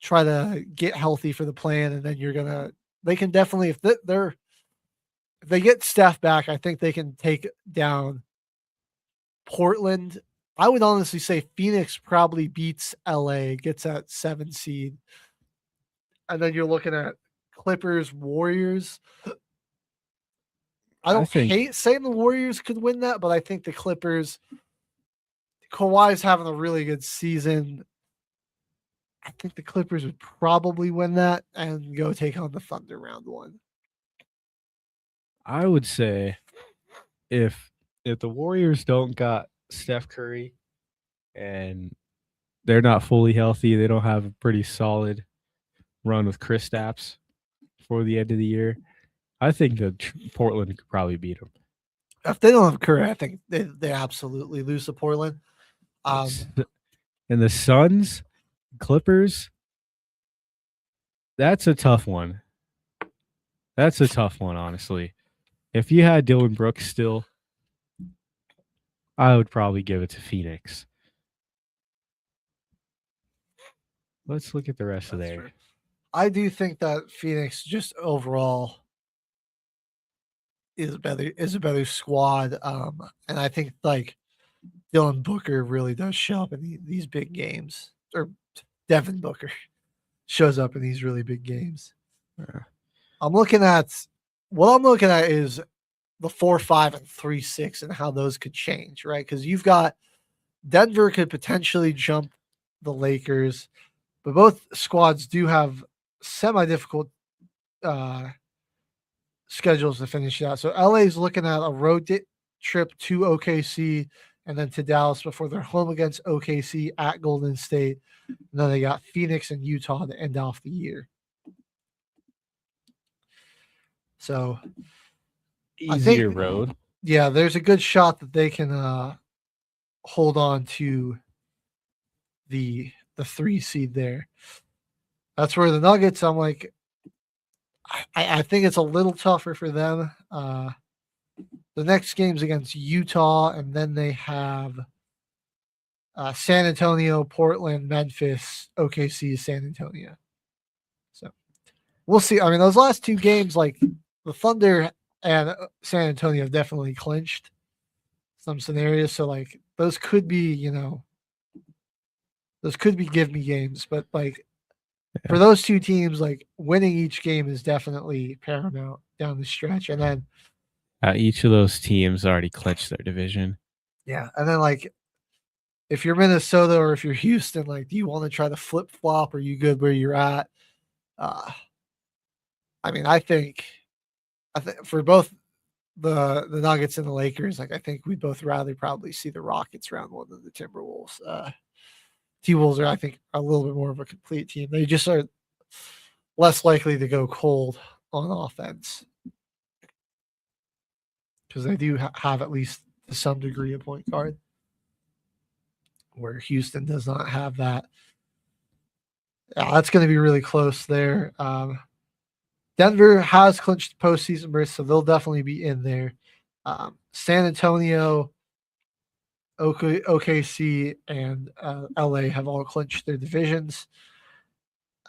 try to get healthy for the plan, and then they can definitely, if they get Steph back, I think they can take down Portland. I would honestly say Phoenix probably beats LA, gets that 7 seed. And then you're looking at Clippers, Warriors. I don't hate saying the Warriors could win that, but I think the Clippers, Kawhi's having a really good season. I think the Clippers would probably win that and go take on the Thunder round 1. I would say if the Warriors don't got Steph Curry and they're not fully healthy, they don't have a pretty solid run with Kristaps before the end of the year, I think that Portland could probably beat them. If they don't have Curry, I think they absolutely lose to Portland. And the Suns, Clippers, that's a tough one. That's a tough one, honestly. If you had Dylan Brooks still, I would probably give it to Phoenix. Let's look at the rest of there. I do think that Phoenix just overall is a better squad. And I think like Dylan Booker really does show up in these big games, or Devin Booker shows up in these really big games. I'm looking at is the 4-5 and 3-6 and how those could change, right? Because you've got Denver could potentially jump the Lakers, but both squads do have semi-difficult schedules to finish it out. So LA is looking at a road trip to OKC and then to Dallas before they're home against OKC at Golden State. And then they got Phoenix and Utah to end off the year. So easier road. Yeah, there's a good shot that they can hold on to the 3 seed there. That's where the Nuggets, I'm like, I think it's a little tougher for them. The next game's against Utah, and then they have San Antonio, Portland, Memphis, OKC, San Antonio. So we'll see. I mean, those last 2 games, like the Thunder and San Antonio have definitely clinched some scenarios. So like those could be, give me games, but like for those 2 teams, like winning each game is definitely paramount down the stretch. And then each of those teams already clinched their division. Yeah. And then like if you're Minnesota or if you're Houston, like do you want to try to flip flop? Or are you good where you're at? I mean, I think for both the Nuggets and the Lakers, like I think we'd both rather probably see the Rockets round 1 than the Timberwolves. T-Wolves are, I think, a little bit more of a complete team. They just are less likely to go cold on offense because they do have at least to some degree a point guard, where Houston does not have that. Yeah, that's going to be really close there. Denver has clinched postseason berth, so they'll definitely be in there. San Antonio, OKC, and LA have all clinched their divisions,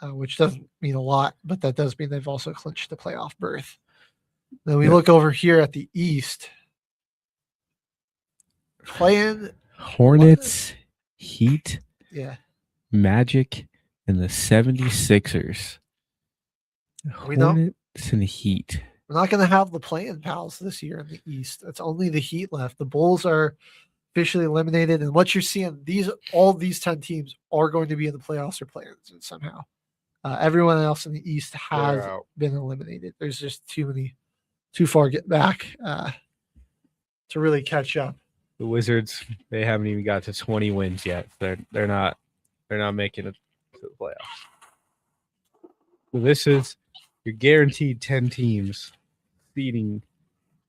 which doesn't mean a lot, but that does mean they've also clinched the playoff berth. Then we look over here at the East. Playing Hornets, Heat, Magic, and the 76ers. Hornets and the Heat. We're not going to have the play-in pals this year in the East. It's only the Heat left. The Bulls are officially eliminated, and what you're seeing, all these 10 teams are going to be in the playoffs or play-ins somehow. Everyone else in the East has been eliminated. There's just too far get back to really catch up. The Wizards, they haven't even got to 20 wins yet. They're not making it to the playoffs. So this is your guaranteed 10 teams seeding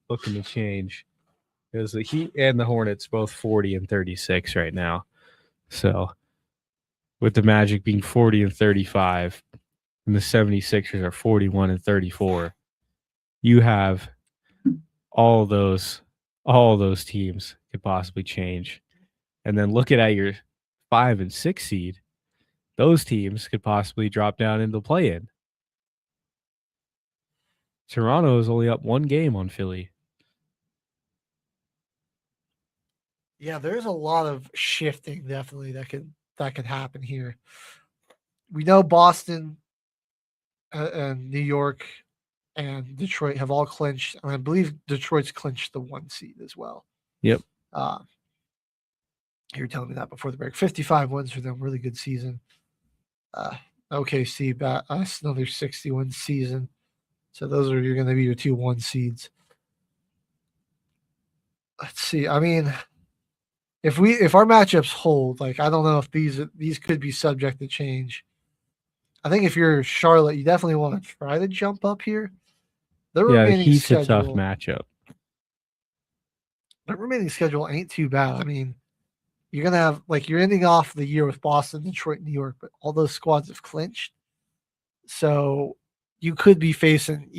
looking to change. Because the Heat and the Hornets both 40 and 36 right now. So with the Magic being 40 and 35 and the 76ers are 41 and 34, you have all those teams could possibly change. And then looking at your 5 and 6 seed, those teams could possibly drop down into the play-in. Toronto is only up 1 game on Philly. Yeah, there's a lot of shifting definitely that could happen here. We know Boston and New York and Detroit have all clinched, and I believe Detroit's clinched the 1 seed as well. Yep. You were telling me that before the break. 55 wins for them, really good season. OKC another 61 season. So those are going to be your 2 1 seeds. Let's see. I mean, if our matchups hold, like I don't know if these could be subject to change. I think if you're Charlotte, you definitely want to try to jump up here. The remaining Heat's schedule, a tough matchup. The remaining schedule ain't too bad. I mean, you're gonna have you're ending off the year with Boston, Detroit, New York, but all those squads have clinched. So you could be facing,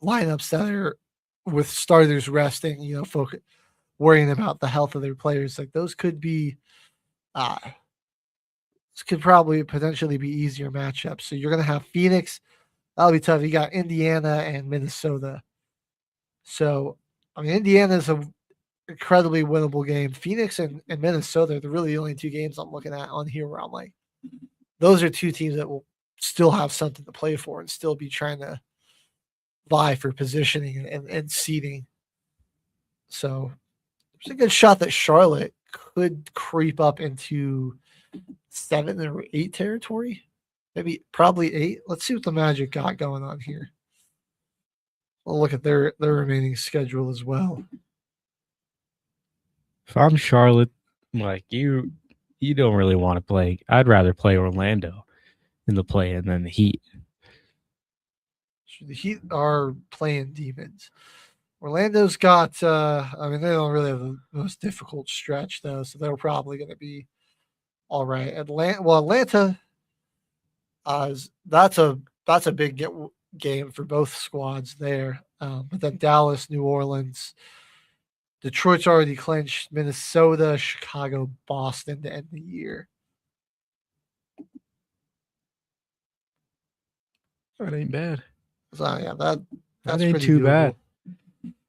lineups that are with starters resting, worrying about the health of their players. Like those could be this could probably potentially be easier matchups. So you're gonna have Phoenix. That'll be tough. You got Indiana and Minnesota So, I mean, Indiana is an incredibly winnable game. Phoenix and Minnesota are the really only two games I'm looking at on here where I'm like, those are two teams that will still have something to play for and still be trying to vie for positioning and seeding. So there's a good shot that Charlotte could creep up into 7 or 8 territory. Maybe probably 8. Let's see what the Magic got going on here. We'll look at their remaining schedule as well. If I'm Charlotte, like you don't really want to play. I'd rather play Orlando in the play-in than the Heat. The Heat are playing demons. Orlando's got, I mean, they don't really have the most difficult stretch, though, so they're probably going to be all right. Atlanta, that's a big game for both squads there. But then Dallas, New Orleans, Detroit's already clinched, Minnesota, Chicago, Boston to end the year. That ain't bad. So, yeah, that's ain't pretty too doable. bad.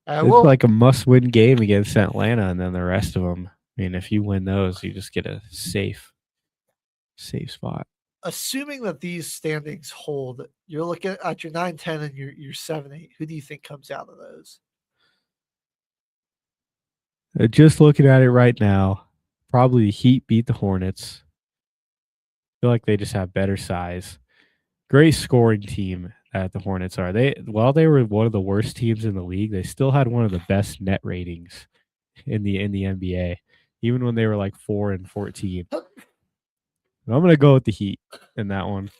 It's like a must-win game against Atlanta, and then the rest of them. I mean, if you win those, you just get a safe spot. Assuming that these standings hold, you're looking at your 9-10 and your 7-8. Who do you think comes out of those? Just looking at it right now, probably the Heat beat the Hornets. I feel like they just have better size. Great scoring team that the Hornets are. While they were one of the worst teams in the league, they still had one of the best net ratings in the NBA, even when they were like 4-14. I'm going to go with the Heat in that one.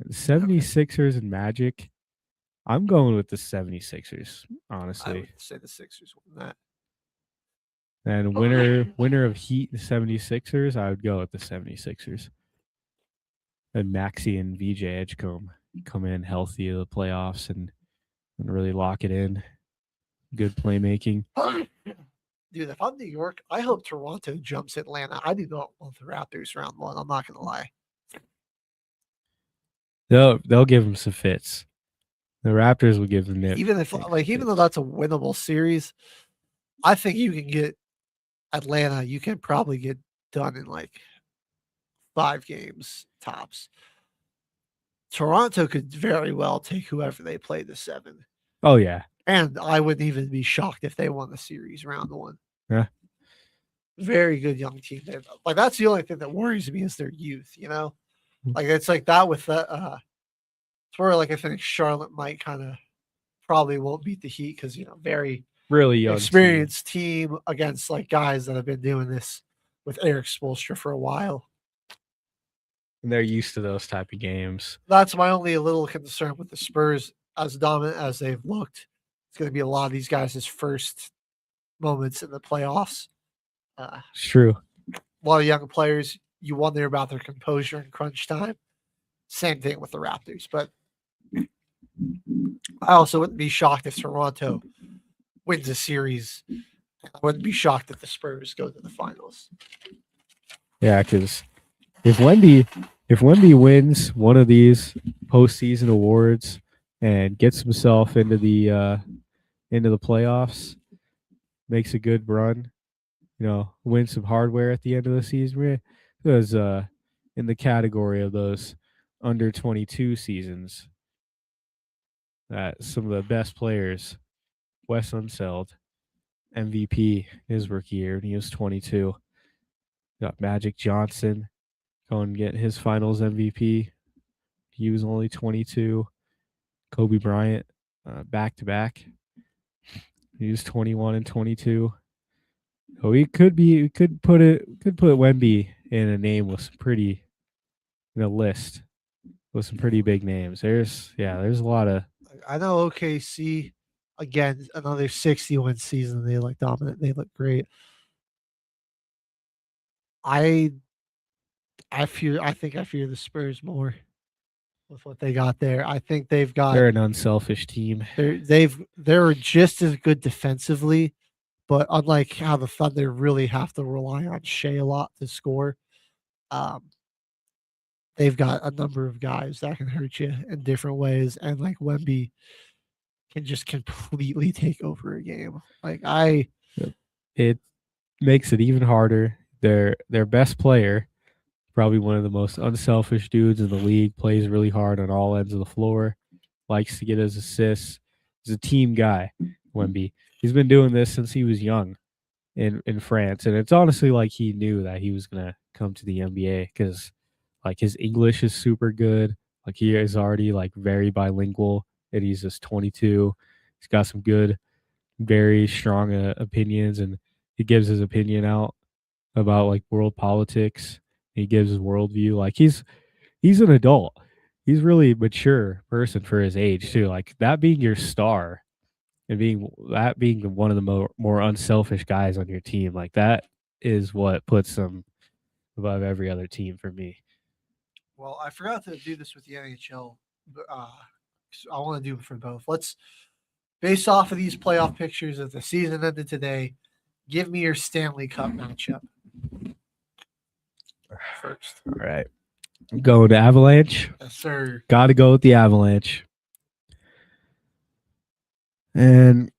76ers and Magic. I'm going with the 76ers, honestly. I would say the Sixers won that. And winner of Heat and 76ers, I would go with the 76ers. And Maxey and VJ Edgecombe come in healthy to the playoffs and really lock it in. Good playmaking. Dude, if I'm New York, I hope Toronto jumps Atlanta. I do not want the Raptors round one. I'm not going to lie. They'll give them some fits. The Raptors will give them it. Even though that's a winnable series, I think you can get Atlanta. You can probably get done in like 5 games tops. Toronto could very well take whoever they play the 7. Oh yeah, and I wouldn't even be shocked if they won the series round 1. Yeah, very good young team. Like that's the only thing that worries me is their youth. You know, like it's like that with the. It's where like I think Charlotte might kind of probably won't beat the Heat because very really young experienced team against like guys that have been doing this with Eric Spoelstra for a while. And they're used to those type of games. That's my only little concern with the Spurs. As dominant as they've looked, it's going to be a lot of these guys' first moments in the playoffs. It's true. A lot of young players, you wonder about their composure in crunch time. Same thing with the Raptors. But I also wouldn't be shocked if Toronto wins a series. I wouldn't be shocked if the Spurs go to the finals. Yeah, because if Wemby wins one of these postseason awards and gets himself into the playoffs, makes a good run, wins some hardware at the end of the season, because in the category of those under 22 seasons, that some of the best players, Wes Unseld, MVP his rookie year, and he was 22. Got Magic Johnson going to get his finals MVP. He was only 22. Kobe Bryant, back-to-back. He was 21 and 22. So we could put Wemby in a name with some pretty, list with some pretty big names. There's a lot of. I know OKC, again, another 60-win season. They look dominant. They look great. I think I fear the Spurs more with what they got there. I think they're an unselfish team. They're just as good defensively, but unlike how the Thunder really have to rely on Shea a lot to score, they've got a number of guys that can hurt you in different ways. And like Wemby, can just completely take over a game. It makes it even harder. Their best player, probably one of the most unselfish dudes in the league, plays really hard on all ends of the floor, likes to get his assists. He's a team guy, Wemby. He's been doing this since he was young in France. And it's honestly like he knew that he was going to come to the NBA because like his English is super good. Like he is already like very bilingual and he's just 22. He's got some good, very strong opinions, and he gives his opinion out about like world politics. He gives his worldview. Like he's an adult. He's really mature person for his age too. Like that being your star and being one of the more unselfish guys on your team, like that is what puts them above every other team for me. Well, I forgot to do this with the NHL. But, so I want to do it for both. Let's, based off of these playoff pictures of the season ended today, give me your Stanley Cup matchup first. All right. I'm going to Avalanche. Yes, sir. Got to go with the Avalanche. And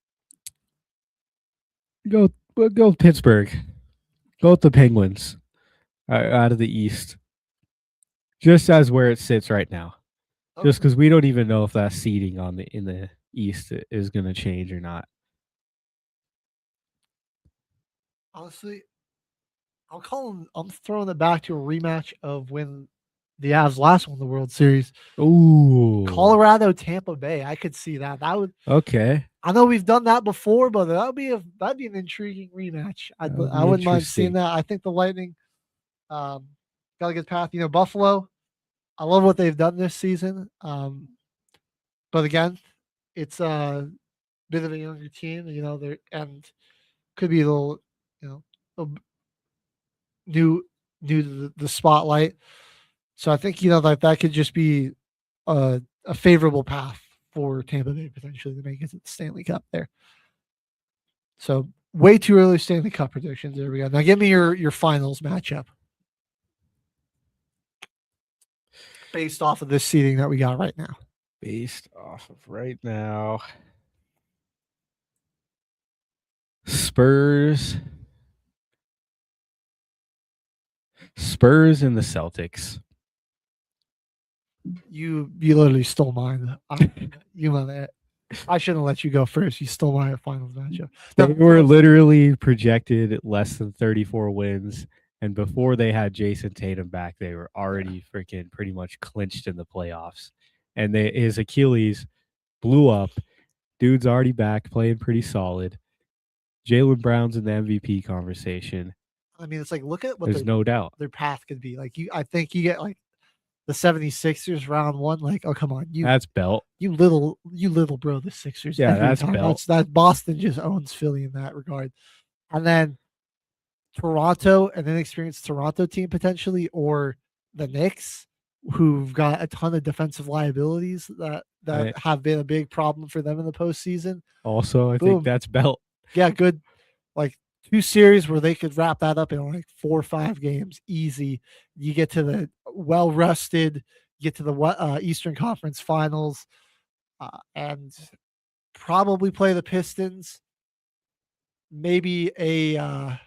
go with Pittsburgh. Go with the Penguins out of the East. Just as where it sits right now. Okay. Just because we don't even know if that seeding in the East is going to change or not. Honestly, I'm throwing it back to a rematch of when the Avs last won the World Series. Ooh. Colorado, Tampa Bay. I could see that. That would. Okay. I know we've done that before, but that'd be an intriguing rematch. I wouldn't mind seeing that. I think the Lightning got a good path. Buffalo, I love what they've done this season. But again, it's a bit of a younger team, and could be a little, new to the spotlight. So I think, that could just be a favorable path for Tampa Bay potentially to make it to the Stanley Cup there. So way too early Stanley Cup predictions. There we go. Now give me your finals matchup based off of this seeding that we got right now. Based off of right now. Spurs and the Celtics. You literally stole mine. I shouldn't let you go first. You stole my finals matchup. They were literally projected less than 34 wins, and before they had Jason Tatum back, they were already freaking pretty much clinched in the playoffs. And his Achilles blew up. Dude's already back, playing pretty solid. Jaylen Brown's in the MVP conversation. I mean, it's like, look at what there's no doubt their path could be. Like I think you get like the 76ers round one. Like, oh come on, that's belt. You little bro, the Sixers. Yeah, that's time. Belt. That Boston just owns Philly in that regard. And then Toronto, an inexperienced Toronto team potentially, or the Knicks, who've got a ton of defensive liabilities that have been a big problem for them in the postseason. Also, I think that's belt. Yeah, good. Like 2 series where they could wrap that up in like 4 or 5 games, easy. You get to the well-rested, you get to the Eastern Conference Finals, and probably play the Pistons. Maybe a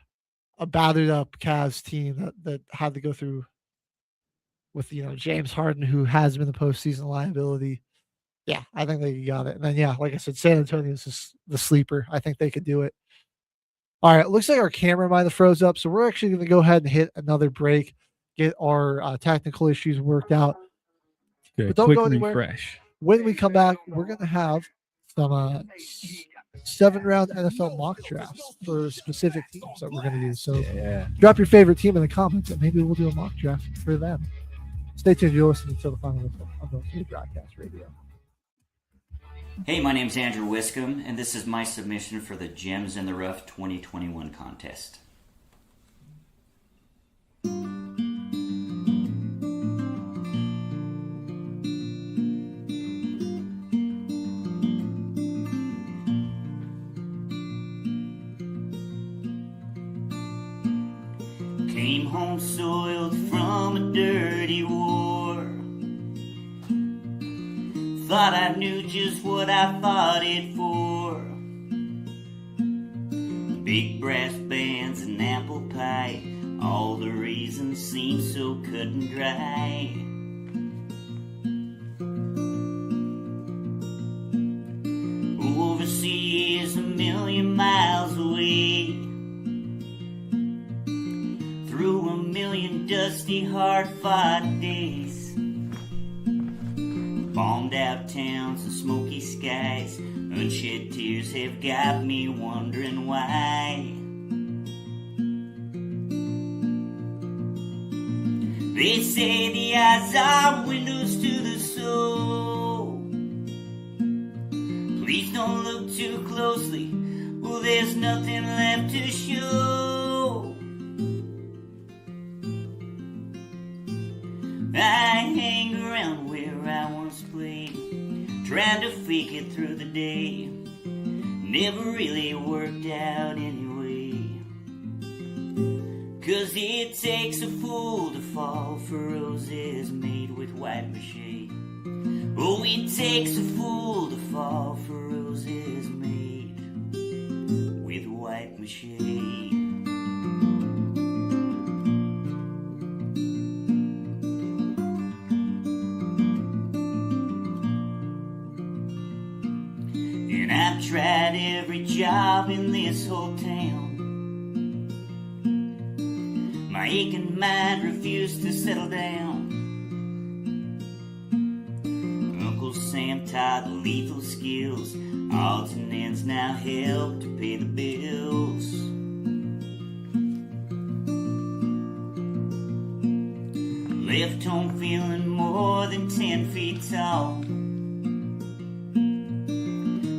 battered up Cavs team that had to go through with James Harden, who has been the postseason liability. Yeah, I think they got it. And then like I said, San Antonio is the sleeper. I think they could do it. All right, it looks like our camera might have froze up, so we're actually going to go ahead and hit another break, get our technical issues worked out. Good. But don't Quick go anywhere. refresh. When we come back, we're going to have some 7-round NFL mock drafts for specific teams that we're going to do. So drop your favorite team in the comments, and maybe we'll do a mock draft for them. Stay tuned. You're listening to the final whistle on the Broadcast Radio. Hey, my name's Andrew Wiscombe, and this is my submission for the Gems in the Rough 2021 contest. Came home soiled from a dirty war. thought I knew just what I fought it for. Big brass bands and apple pie, all the reasons seem so cut and dry. Overseas, a million miles away, through a million dusty, hard-fought days, bombed out towns and smoky skies, unshed tears have got me wondering why. They say the eyes are windows to the soul. Please don't look too closely, well, there's nothing left to show. I hang around where I once played, trying to fake it through the day. Never really worked out anyway. 'Cause it takes a fool to fall for roses made with white mache. Oh, it takes a fool to fall for roses made with white mache. And I've tried every job in this whole town. My aching mind refused to settle down. Uncle Sam taught lethal skills. Odds and ends now help to pay the bills. Left home feeling more than 10 feet tall.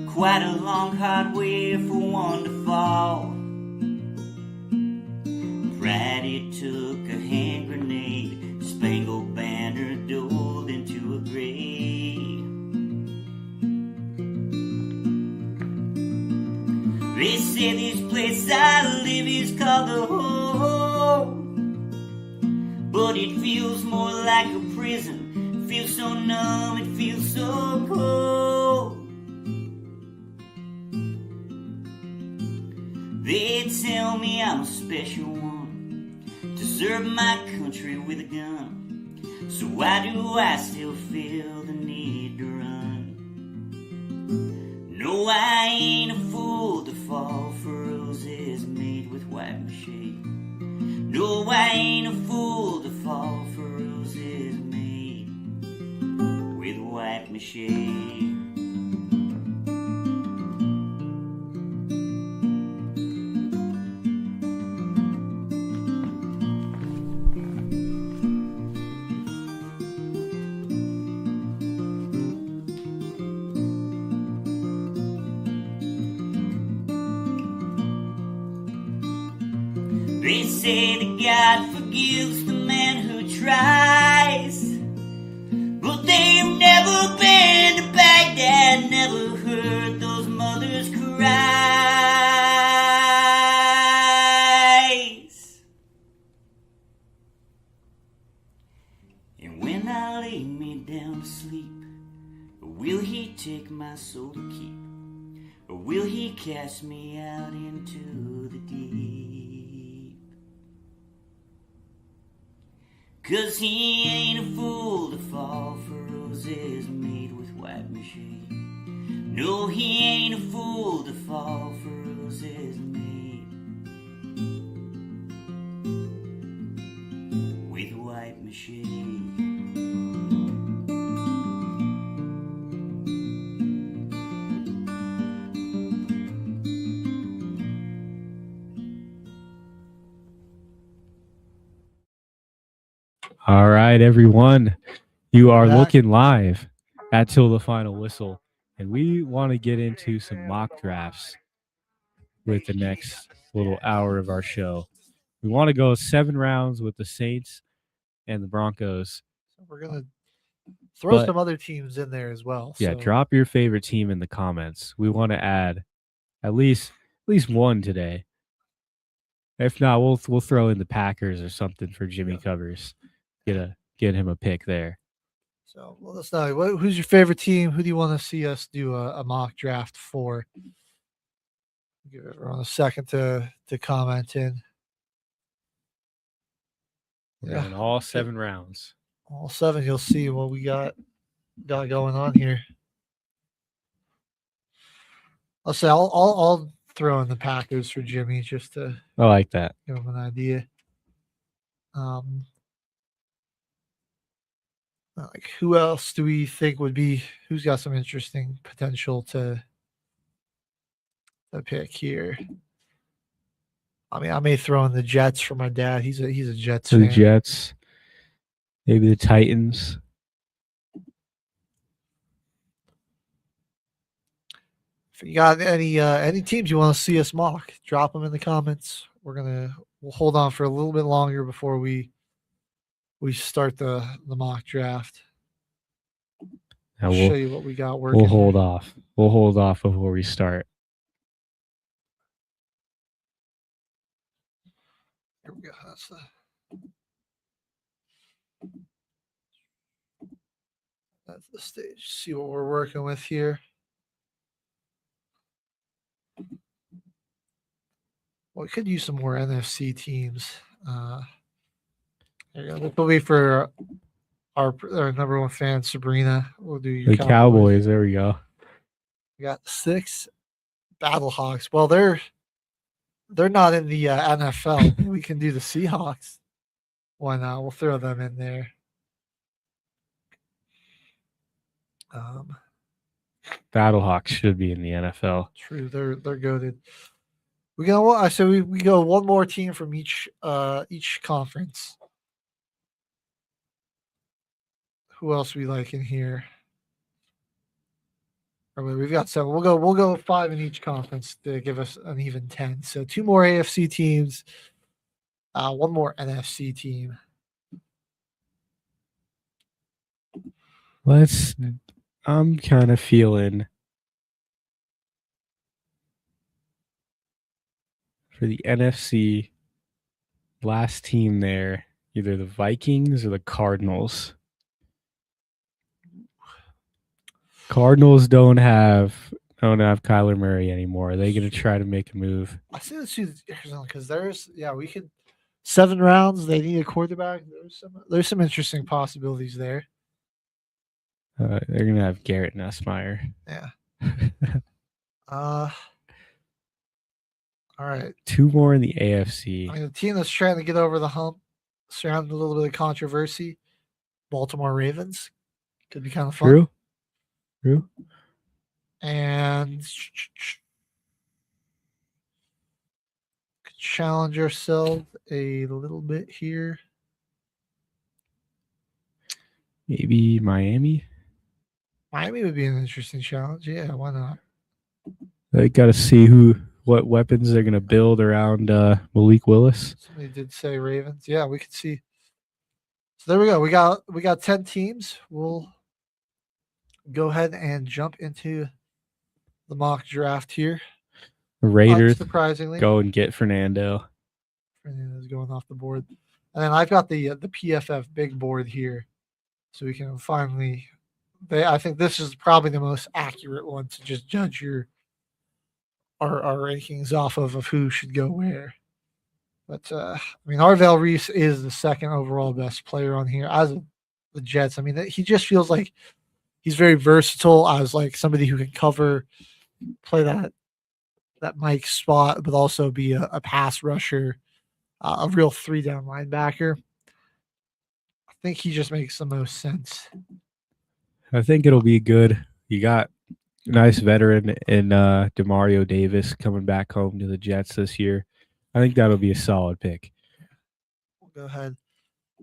Quite a long, hard way for one to fall. Pride, it took a hand grenade, spangled banner doled into a grave. They say this place I live is called the home, but it feels more like a prison. It feels so numb, it feels so cold. They tell me I'm a special one to serve my country with a gun. So why do I still feel the need to run? No, I ain't a fool to fall for roses made with white mache. No, I ain't a fool to fall for roses made with white mache. They say that God forgives the man who tries, but they've never been to Baghdad, never heard those mothers' cries. And when I lay me down to sleep, will he take my soul to keep, or will he cast me out into the deep? 'Cause he ain't a fool to fall for roses made with white mache. No, he ain't a fool to fall for roses made with white mache. All right, everyone. You are looking live at Till the Final Whistle, and we want to get into some mock drafts with the next little hour of our show. We want to go 7 rounds with the Saints and the Broncos. So we're going to throw some other teams in there as well. Yeah, so. drop your favorite team in the comments. We want to add at least one today. If not, we'll throw in the Packers or something for Jimmy Covers. Get him a pick there. So let us know. Who's your favorite team? Who do you want to see us do a mock draft for? Give everyone a second to comment in. We're going all 7 rounds. All 7. You'll see what we got going on here. I'll say I'll throw in the Packers for Jimmy just to. I like that. Give him an idea. Like who else do we think would be? Who's got some interesting potential to pick here? I mean, I may throw in the Jets for my dad. He's a Jets fan. The Jets, maybe the Titans. If you got any teams you want to see us mock, drop them in the comments. We'll hold on for a little bit longer before we start the mock draft. Now show you what we got working. We'll hold off. We'll hold off before we start. Here we go. That's the stage. See what we're working with here. Well, we could use some more NFC teams. There you go. This will be for our number 1 fan, Sabrina. We'll do your Cowboys. There we go. We got 6 Battlehawks. Well, they're not in the NFL. We can do the Seahawks. Why not? We'll throw them in there. Battlehawks should be in the NFL. True, they're goated. We go. I said we go one more team from each conference. Who else we like in here? Or we've got 7. We'll go 5 in each conference to give us an even 10. So 2 more AFC teams, 1 more NFC team. I'm kind of feeling for the NFC last team there, either the Vikings or the Cardinals. Cardinals don't have Kyler Murray anymore. Are they going to try to make a move? I see Arizona because we could 7 rounds. They need a quarterback. There's some interesting possibilities there. They're going to have Garrett Nussmeier. Yeah. All right. 2 more in the AFC. I mean, the team that's trying to get over the hump, surrounded a little bit of controversy, Baltimore Ravens. Could be kind of fun. True. And challenge ourselves a little bit here. Maybe Miami. Miami would be an interesting challenge. Yeah, why not? They got to see what weapons they're going to build around Malik Willis. Somebody did say Ravens. Yeah, we could see. So there we go. We got 10 teams. We'll go ahead and jump into the mock draft here. The Raiders surprisingly go and get Fernando. Fernando's going off the board. And then I've got the PFF big board here. So we can finally I think this is probably the most accurate one to just judge our rankings off of who should go where. But I mean, Arvell Reese is the 2nd overall best player on here as the Jets. I mean, he just feels like he's very versatile as like somebody who can cover, play that Mike spot, but also be a pass rusher, a real 3-down linebacker. I think he just makes the most sense. I think it'll be good. You got a nice veteran in Demario Davis coming back home to the Jets this year. I think that'll be a solid pick. We'll go ahead.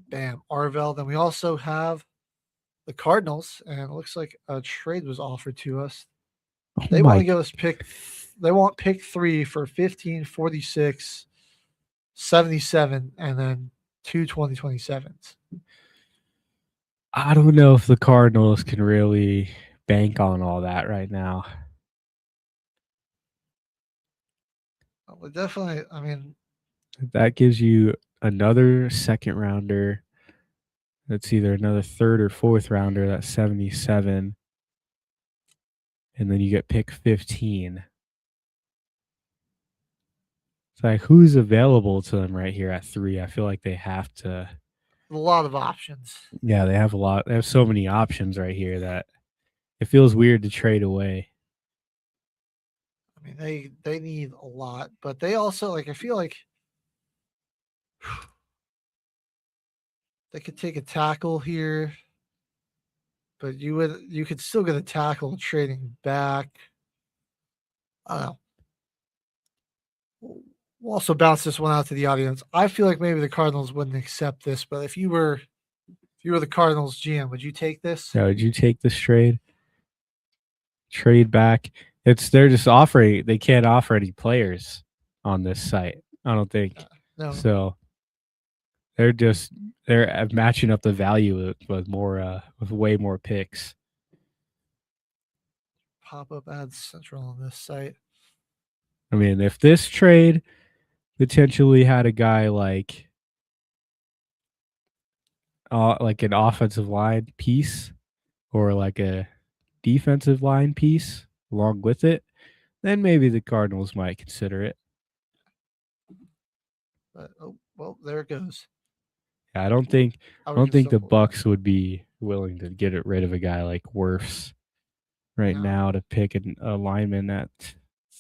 Bam. Arvell. Then we also have the Cardinals, and it looks like a trade was offered to us. They want to give us they want pick 3 for 15, 46, 77, and then 2 2027s. I don't know if the Cardinals can really bank on all that right now. Well, definitely, I mean, that gives you another 2nd rounder, That's either another third or fourth rounder. That's 77. And then you get pick 15. It's like, who's available to them right here at 3? I feel like they have to. A lot of options. Yeah, they have a lot. They have so many options right here that it feels weird to trade away. I mean, they need a lot, but they also, like, I feel like they could take a tackle here, but you could still get a tackle trading back. I don't know. We'll also bounce this one out to the audience. I feel like maybe the Cardinals wouldn't accept this, but if you were the Cardinals GM, would you take this? So would you take this trade? Trade back. They're just offering. They can't offer any players on this site, I don't think. No. So they're matching up the value with more with way more picks. Pop up ads central on this site. I mean, if this trade potentially had a guy like an offensive line piece or like a defensive line piece along with it, then maybe the Cardinals might consider it. But well, there it goes. Yeah, I don't think the Bucks would be willing to get rid of a guy like Wirfs now to pick a lineman at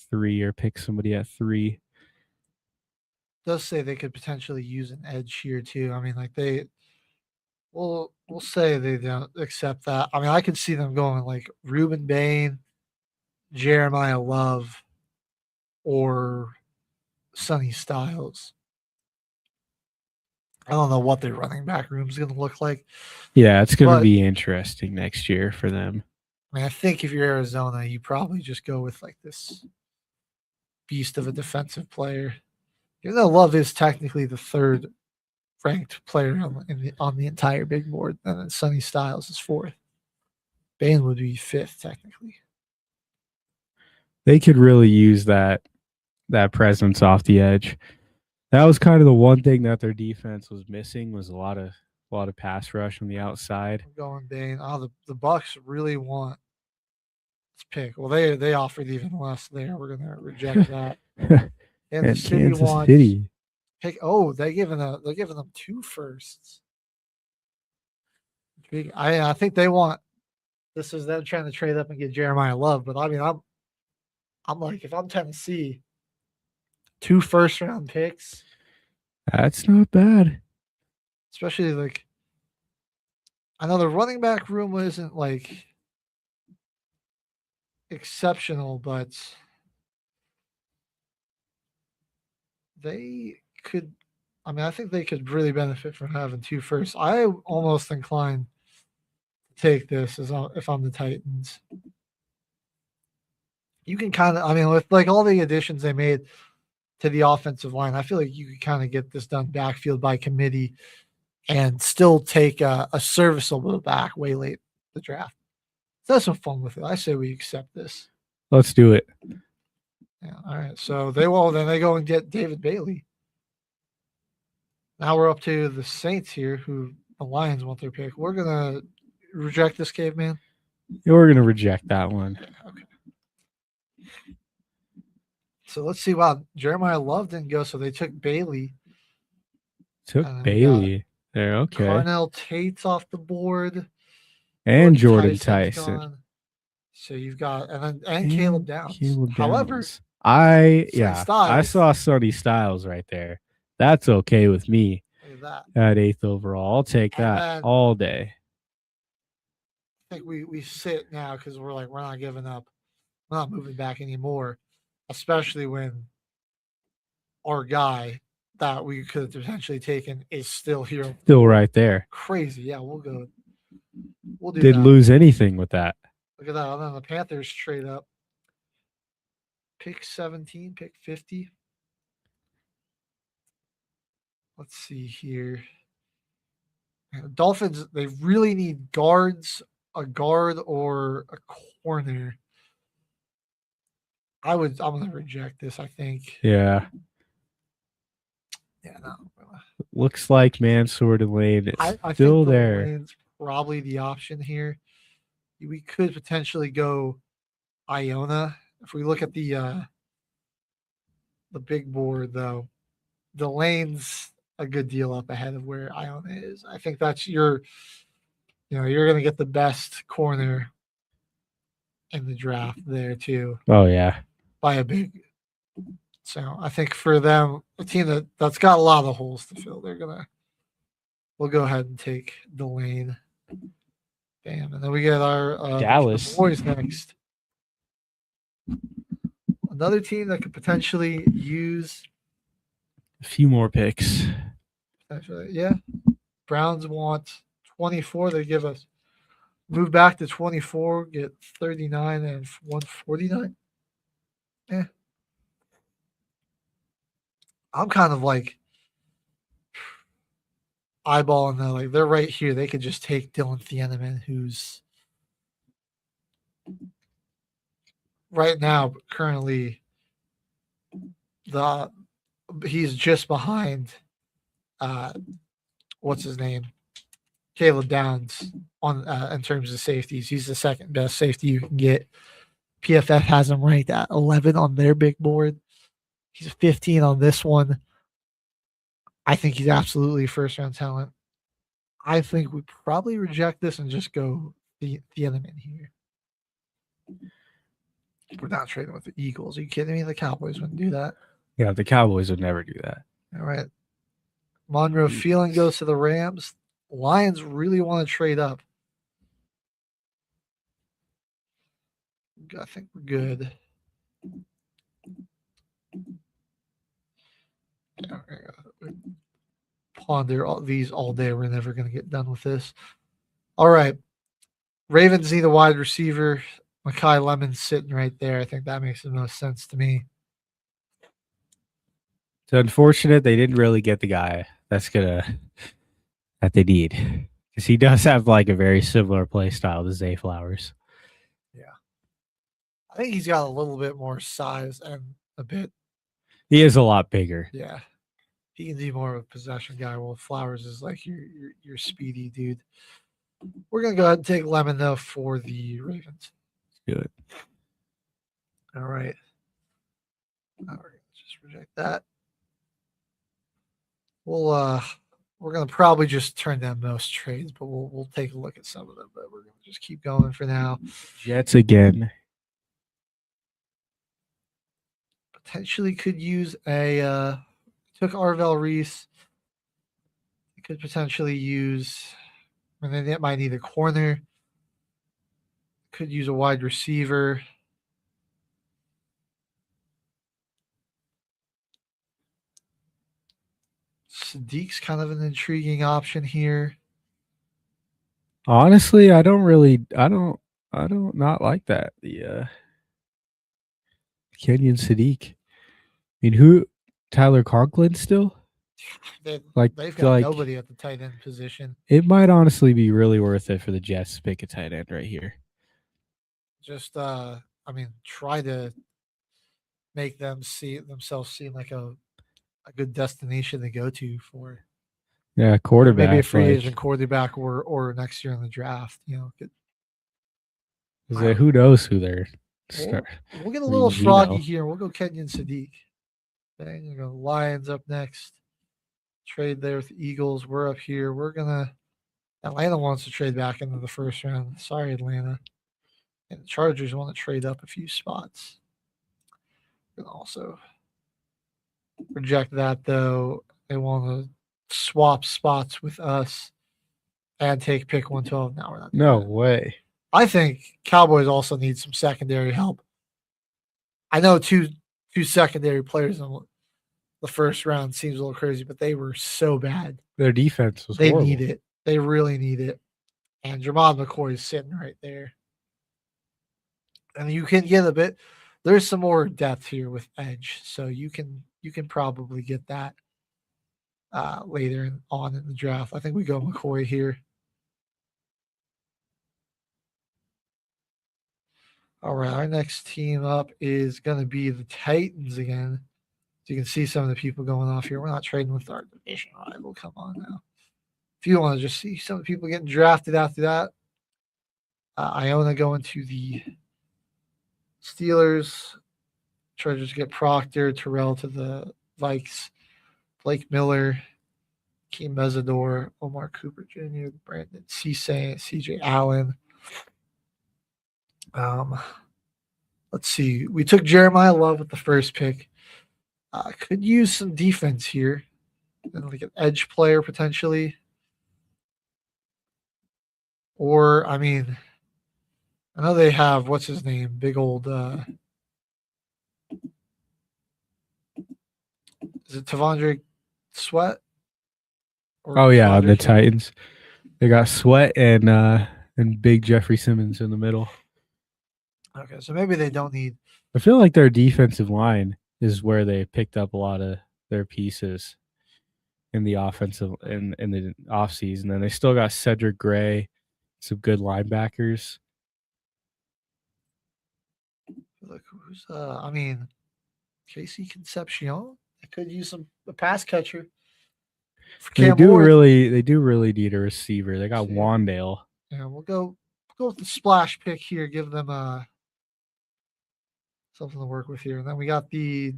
3 or pick somebody at 3. It does say they could potentially use an edge here too. I mean, like we'll say they don't accept that. I mean, I could see them going like Ruben Bain, Jeremiah Love, or Sonny Styles. I don't know what their running back room is going to look like. Yeah, it's going to be interesting next year for them. I mean, I think if you're Arizona, you probably just go with like this beast of a defensive player. Even though Love is technically the third ranked player on the entire big board, and then Sonny Styles is 4th. Bain would be 5th technically. They could really use that presence off the edge. That was kind of the one thing that their defense was missing, was a lot of pass rush on the outside. I'm going Bain. Oh, the Bucks really want this pick. Well, they offered even less there. We're gonna reject that. And the city Kansas wants City. pick. Oh, they're giving them 2 firsts. I think they want. This is them trying to trade up and get Jeremiah Love, but I mean, I'm like, if I'm Tennessee, 2 first-round picks. That's not bad. Especially like, I know the running back room isn't like exceptional, but they could. I mean, I think they could really benefit from having 2 firsts. I almost inclined to take this if I'm the Titans. You can kind of, I mean, with like all the additions they made to the offensive line, I feel like you could kind of get this done backfield by committee and still take a serviceable back way late in the draft. So that's some fun with it. I say we accept this. Let's do it. Yeah. All right. So they go and get David Bailey. Now we're up to the Saints here, who the Lions want their pick. We're gonna reject this, Caveman. Yeah, we're gonna reject that one. Okay. So let's see. Wow, Jeremiah Love didn't go, so they took Bailey. Bailey there. Okay. Carnell Tate's off the board. And Jordan Tyson. Gone. So you've got and Caleb Downs. However, I saw Sonny Styles right there. That's okay with me. At 8th overall, I'll take that all day. I think we sit now because we're not giving up. We're not moving back anymore, especially when our guy that we could have potentially taken is still here. Still right there. Crazy. Yeah, we'll go. We'll do Didn't lose anything with that. Look at that. And then the Panthers trade up. Pick 17, pick 50. Let's see here. Dolphins, they really need guards, a guard or a corner. I'm going to reject this, I think. Yeah. Yeah, no. looks like Mansour and Lane is I still think there. Lane's probably the option here. We could potentially go Iona. If we look at the big board, though, the Lane's a good deal up ahead of where Iona is. I think that's you're going to get the best corner in the draft there too. Oh yeah, by a big. So I think for them, a team that's got a lot of holes to fill, we'll go ahead and take the Lane. Bam, and then we get our Dallas. the boys next. Another team that could potentially use a few more picks. Potentially, yeah. Browns want 24. They give us move back to 24, get 39 and 149. Yeah. I'm kind of like eyeballing that. Like, they're right here. They could just take Dylan Thieneman, who's right now currently he's just behind what's his name? Caleb Downs on in terms of safeties. He's the second best safety you can get. PFF has him ranked at 11 on their big board. He's 15 on this one. I think he's absolutely first round talent. I think we probably reject this and just go the Thieneman here. We're not trading with the Eagles. Are you kidding me? The Cowboys wouldn't do that. Yeah, the Cowboys would never do that. All right. Monroe Phelan goes to the Rams. Lions really want to trade up. I think we're good. Ponder these all day. We're never going to get done with this. All right. Ravens need a wide receiver. Mekhi Lemon's sitting right there. I think that makes the most sense to me. It's unfortunate they didn't really get the guy that they need, because he does have like a very similar play style to Zay Flowers. Yeah, I think he's got a little bit more size and a bit. He is a lot bigger. Yeah, he can be more of a possession guy. Well, Flowers is like your speedy dude. We're gonna go ahead and take Lemon though for the Ravens. Good. All right. All right. Just reject that. We're gonna probably just turn down most trades, but we'll take a look at some of them. But we're gonna just keep going for now. Jets again. Potentially could use took Arvell Reese. Could potentially use, and then it might need a corner. Could use a wide receiver. Sadiq's kind of an intriguing option here. Honestly, I don't not like that. The Kenyon Sadiq. I mean, who? Tyler Conklin still? They've got nobody at the tight end position. It might honestly be really worth it for the Jets to pick a tight end right here. Just try to make themselves seem like a good destination to go to for. Yeah, quarterback. Maybe a free agent quarterback or next year in the draft. Who knows who they're We'll get a little froggy here. We'll go Kenyon Sadiq. Then you go Lions up next. Trade there with the Eagles. We're up here. Atlanta wants to trade back into the first round. Sorry, Atlanta. And the Chargers want to trade up a few spots. We're going to also reject that, though. They want to swap spots with us and take pick 112. Now we're not doing No that. way. I think Cowboys also need some secondary help. I know two secondary players in the first round seems a little crazy, but they were so bad. Their defense was horrible. They need it. They really need it. And Jermod McCoy is sitting right there. And you can get a bit. There's some more depth here with edge, so you can probably get that later on in the draft. I think we go McCoy here. All right, our next team up is going to be the Titans again. So you can see some of the people going off here. We're not trading with our division rival. Come on now. If you want to just see some of the people getting drafted after that, Iona going to the Steelers. Chargers get Proctor, Terrell to the Vikes, Blake Miller, Keem Mesador, Omar Cooper Jr., Brandon Cisse, CJ Allen. Let's see. We took Jeremiah Love with the first pick. Could use some defense here. And like an edge player potentially. Or, I mean, I know they have, what's his name? Big old, is it Tavondre Sweat? Oh yeah, on the Titans. They got Sweat and big Jeffrey Simmons in the middle. Okay, so maybe they don't need. I feel like their defensive line is where they picked up a lot of their pieces in the offensive in the offseason. And they still got Cedric Gray, some good linebackers. Look who's I mean, Casey Concepcion. They could use a pass catcher. They do really need a receiver. They got Wandale. Yeah, we'll go with the splash pick here. Give them something to work with here. And then we got the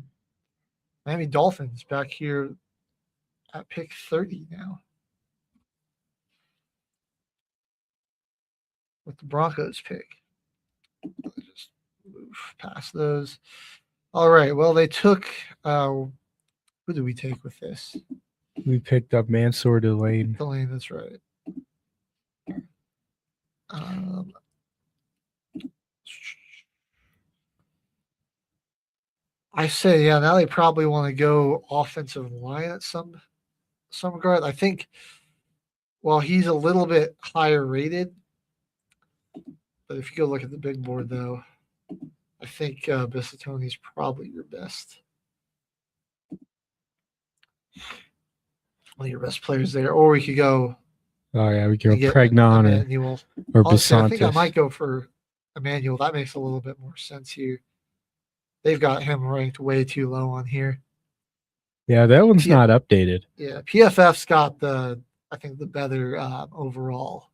Miami Dolphins back here at pick 30 now. With the Broncos pick. Just move past those. All right. Well, they took who did we take with this? We picked up Mansour Delane. Delane, that's right. I say, yeah, now they probably want to go offensive line at some regard. I think, well, he's a little bit higher rated, but if you go look at the big board, though, I think Bissatoni's probably your best. One of your best players there. Or we could go. Oh, yeah, we could go Pregnon or Honestly, I think I Besantis. might go for Emmanuel. That makes a little bit more sense here. They've got him ranked way too low on here. Yeah, that one's not updated. Yeah, PFF's got I think the better overall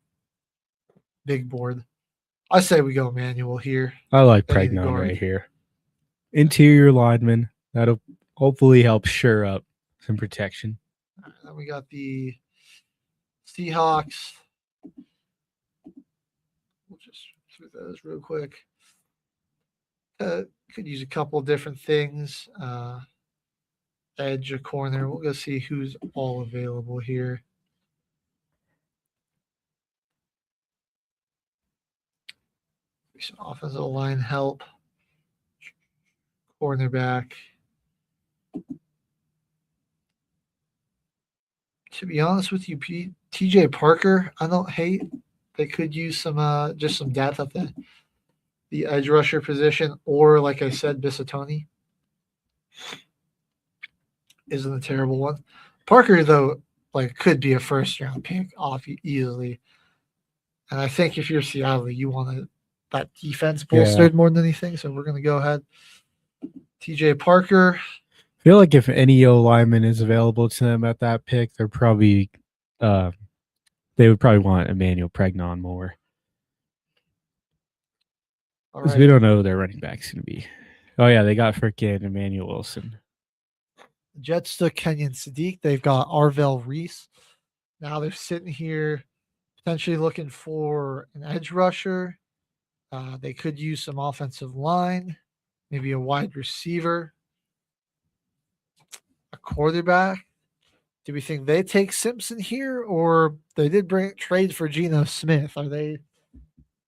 big board. I say we go Emmanuel here. I like Pregnon right here. Interior lineman. That'll hopefully help shore up some protection. Then we got the Seahawks. We'll just through those real quick. Could use a couple of different things. Edge, a corner. We'll go see who's all available here. Some offensive line help. Cornerback. To be honest with you, TJ Parker, I don't hate. They could use some just some depth at the edge rusher position, or like I said, Bissatoni isn't a terrible one. Parker, though, like could be a first round pick off easily. And I think if you're Seattle, you want that defense bolstered more than anything. So we're gonna go ahead. TJ Parker. I feel like if any O lineman is available to them at that pick, they're probably they would probably want Emmanuel Pregnon more. Because we don't know who their running back's going to be. Oh, yeah, they got freaking Emmanuel Wilson. The Jets took Kenyon Sadiq. They've got Arvell Reese. Now they're sitting here potentially looking for an edge rusher. They could use some offensive line, maybe a wide receiver, a quarterback. Do we think they take Simpson here, or they did trade for Geno Smith? Are they?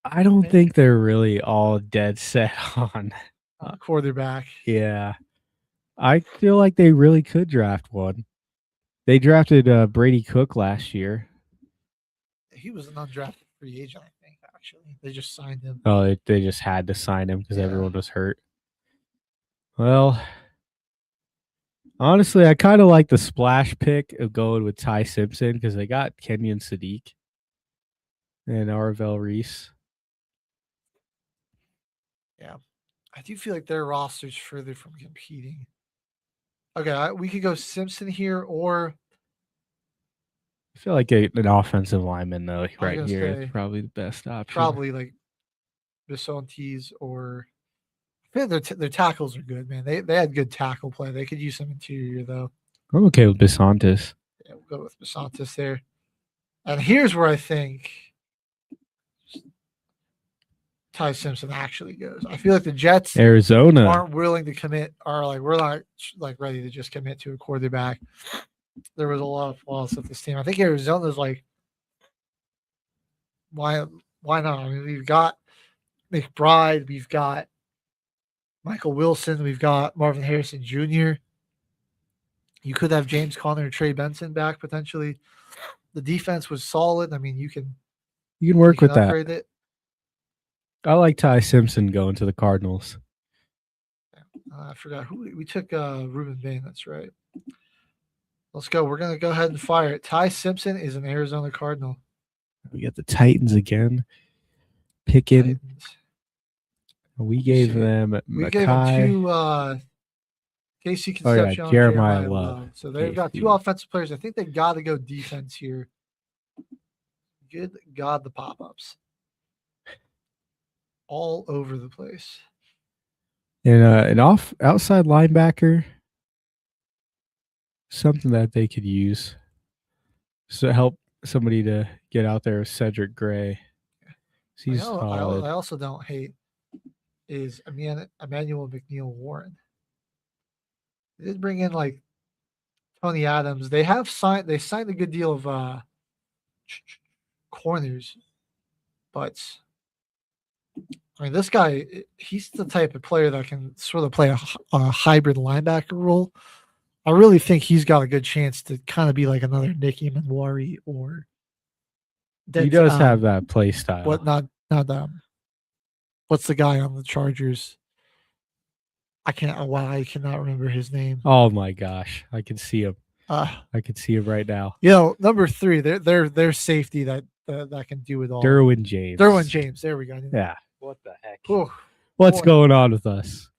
I don't think they're really all dead set on quarterback. Yeah. I feel like they really could draft one. They drafted Brady Cook last year. He was an undrafted free agent, I think, actually. They just signed him. Oh, they just had to sign him because everyone was hurt. Well, honestly, I kind of like the splash pick of going with Ty Simpson because they got Kenyon Sadiq and Arvell Reese. Yeah. I do feel like their roster's further from competing. Okay, we could go Simpson here, or I feel like an offensive lineman though right gonna here is say probably the best option. probably like Bisontes or I feel their tackles are good, man. They had good tackle play. They could use some interior though. I'm okay with Bisontis. Yeah, we'll go with Bisontis there. And here's where I think Ty Simpson actually goes. I feel like the Jets Arizona aren't willing to commit, are like we're not like ready to just commit to a quarterback. There was a lot of flaws with this team. I think Arizona's like, why not? I mean, we've got McBride, we've got Michael Wilson, we've got Marvin Harrison Jr. You could have James Conner or Trey Benson back potentially. The defense was solid. I mean, you can work with that. upgrade it. I like Ty Simpson going to the Cardinals. I forgot who we took. Ruben Bain. That's right. Let's go. We're gonna go ahead and fire it. Ty Simpson is an Arizona Cardinal. We got the Titans again. Picking. We gave them We gave them 2 Casey Concepcion, Jeremiah Love. So they've got 2 offensive players. I think they got to go defense here. Good God, the pop-ups. All over the place. And an outside linebacker, something that they could use to help somebody to get out there with Cedric Gray. He's solid. I also don't hate is Emmanuel McNeil Warren. They did bring in like Tony Adams. They signed a good deal of corners, but I mean, this guy, he's the type of player that can sort of play a hybrid linebacker role. I really think he's got a good chance to kind of be like another Nicky Manwari or. He does have that play style. What not what's the guy on the Chargers? I cannot remember his name. Oh my gosh, I can see him. I can see him right now. Number 3, their safety that can do it all. Derwin James. There we go. Yeah. What the heck? What's going on with us?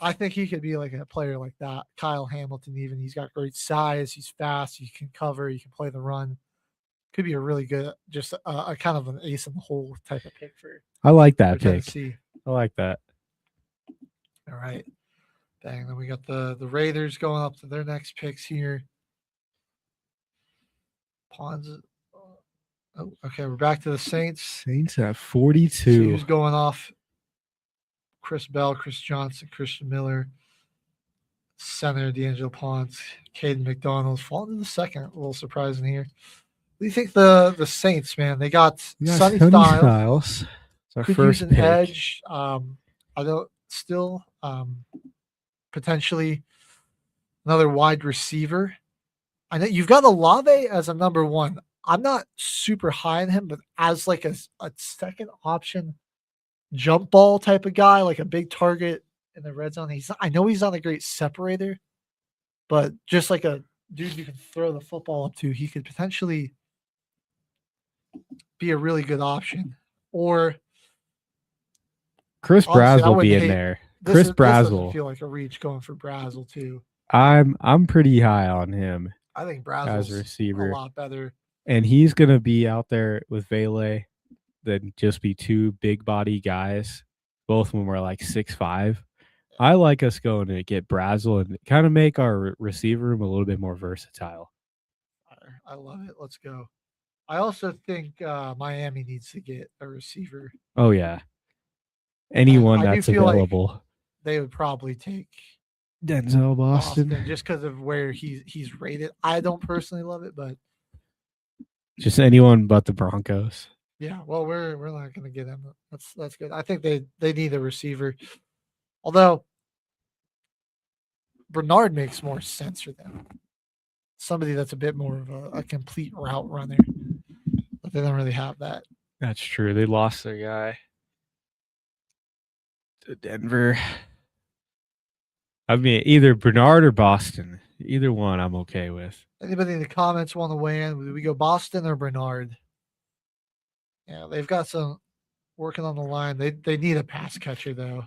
I think he could be like a player like that. Kyle Hamilton, even he's got great size. He's fast. He can cover. He can play the run. Could be a really good, just a kind of an ace in the hole type of pick for. I like that pick. Tennessee. I like that. All right. Dang. Then we got the Raiders going up to their next picks here. Pawns. Oh, okay. We're back to the Saints. Saints at 42. See who's going off? Chris Bell, Chris Johnson, Christian Miller, center D'Angelo Ponce, Caden McDonald falling to the second. A little surprising here. What do you think the Saints, man? They got Sonny Styles. It's our could first use an pick. edge. I don't still potentially another wide receiver. I know you've got Olave as a number 1. I'm not super high on him, but as like a second option jump ball type of guy, like a big target in the red zone. I know he's not a great separator, but just like a dude you can throw the football up to, he could potentially be a really good option. Or Chris Brazzell will be in there. Chris Brazzell. I feel like a reach going for Brazzell too. I'm pretty high on him. I think Brazzell's as a receiver, a lot better. And he's gonna be out there with Vele than just be 2 big body guys. Both of them were like 6'5". I like us going to get Brazzell and kind of make our receiver room a little bit more versatile. I love it. Let's go. I also think Miami needs to get a receiver. Oh yeah. Anyone that's available. Like they would probably take Denzel Boston just because of where he's rated. I don't personally love it, but just anyone but the Broncos. Yeah, well, we're not going to get him. That's good. I think they need a receiver. Although Bernard makes more sense for them. Somebody that's a bit more of a complete route runner. But they don't really have that. That's true. They lost their guy to Denver. I mean, either Bernard or Boston. Either one I'm okay with. Anybody in the comments want to weigh in? Do we go Boston or Bernard? Yeah, they've got some working on the line. They need a pass catcher, though.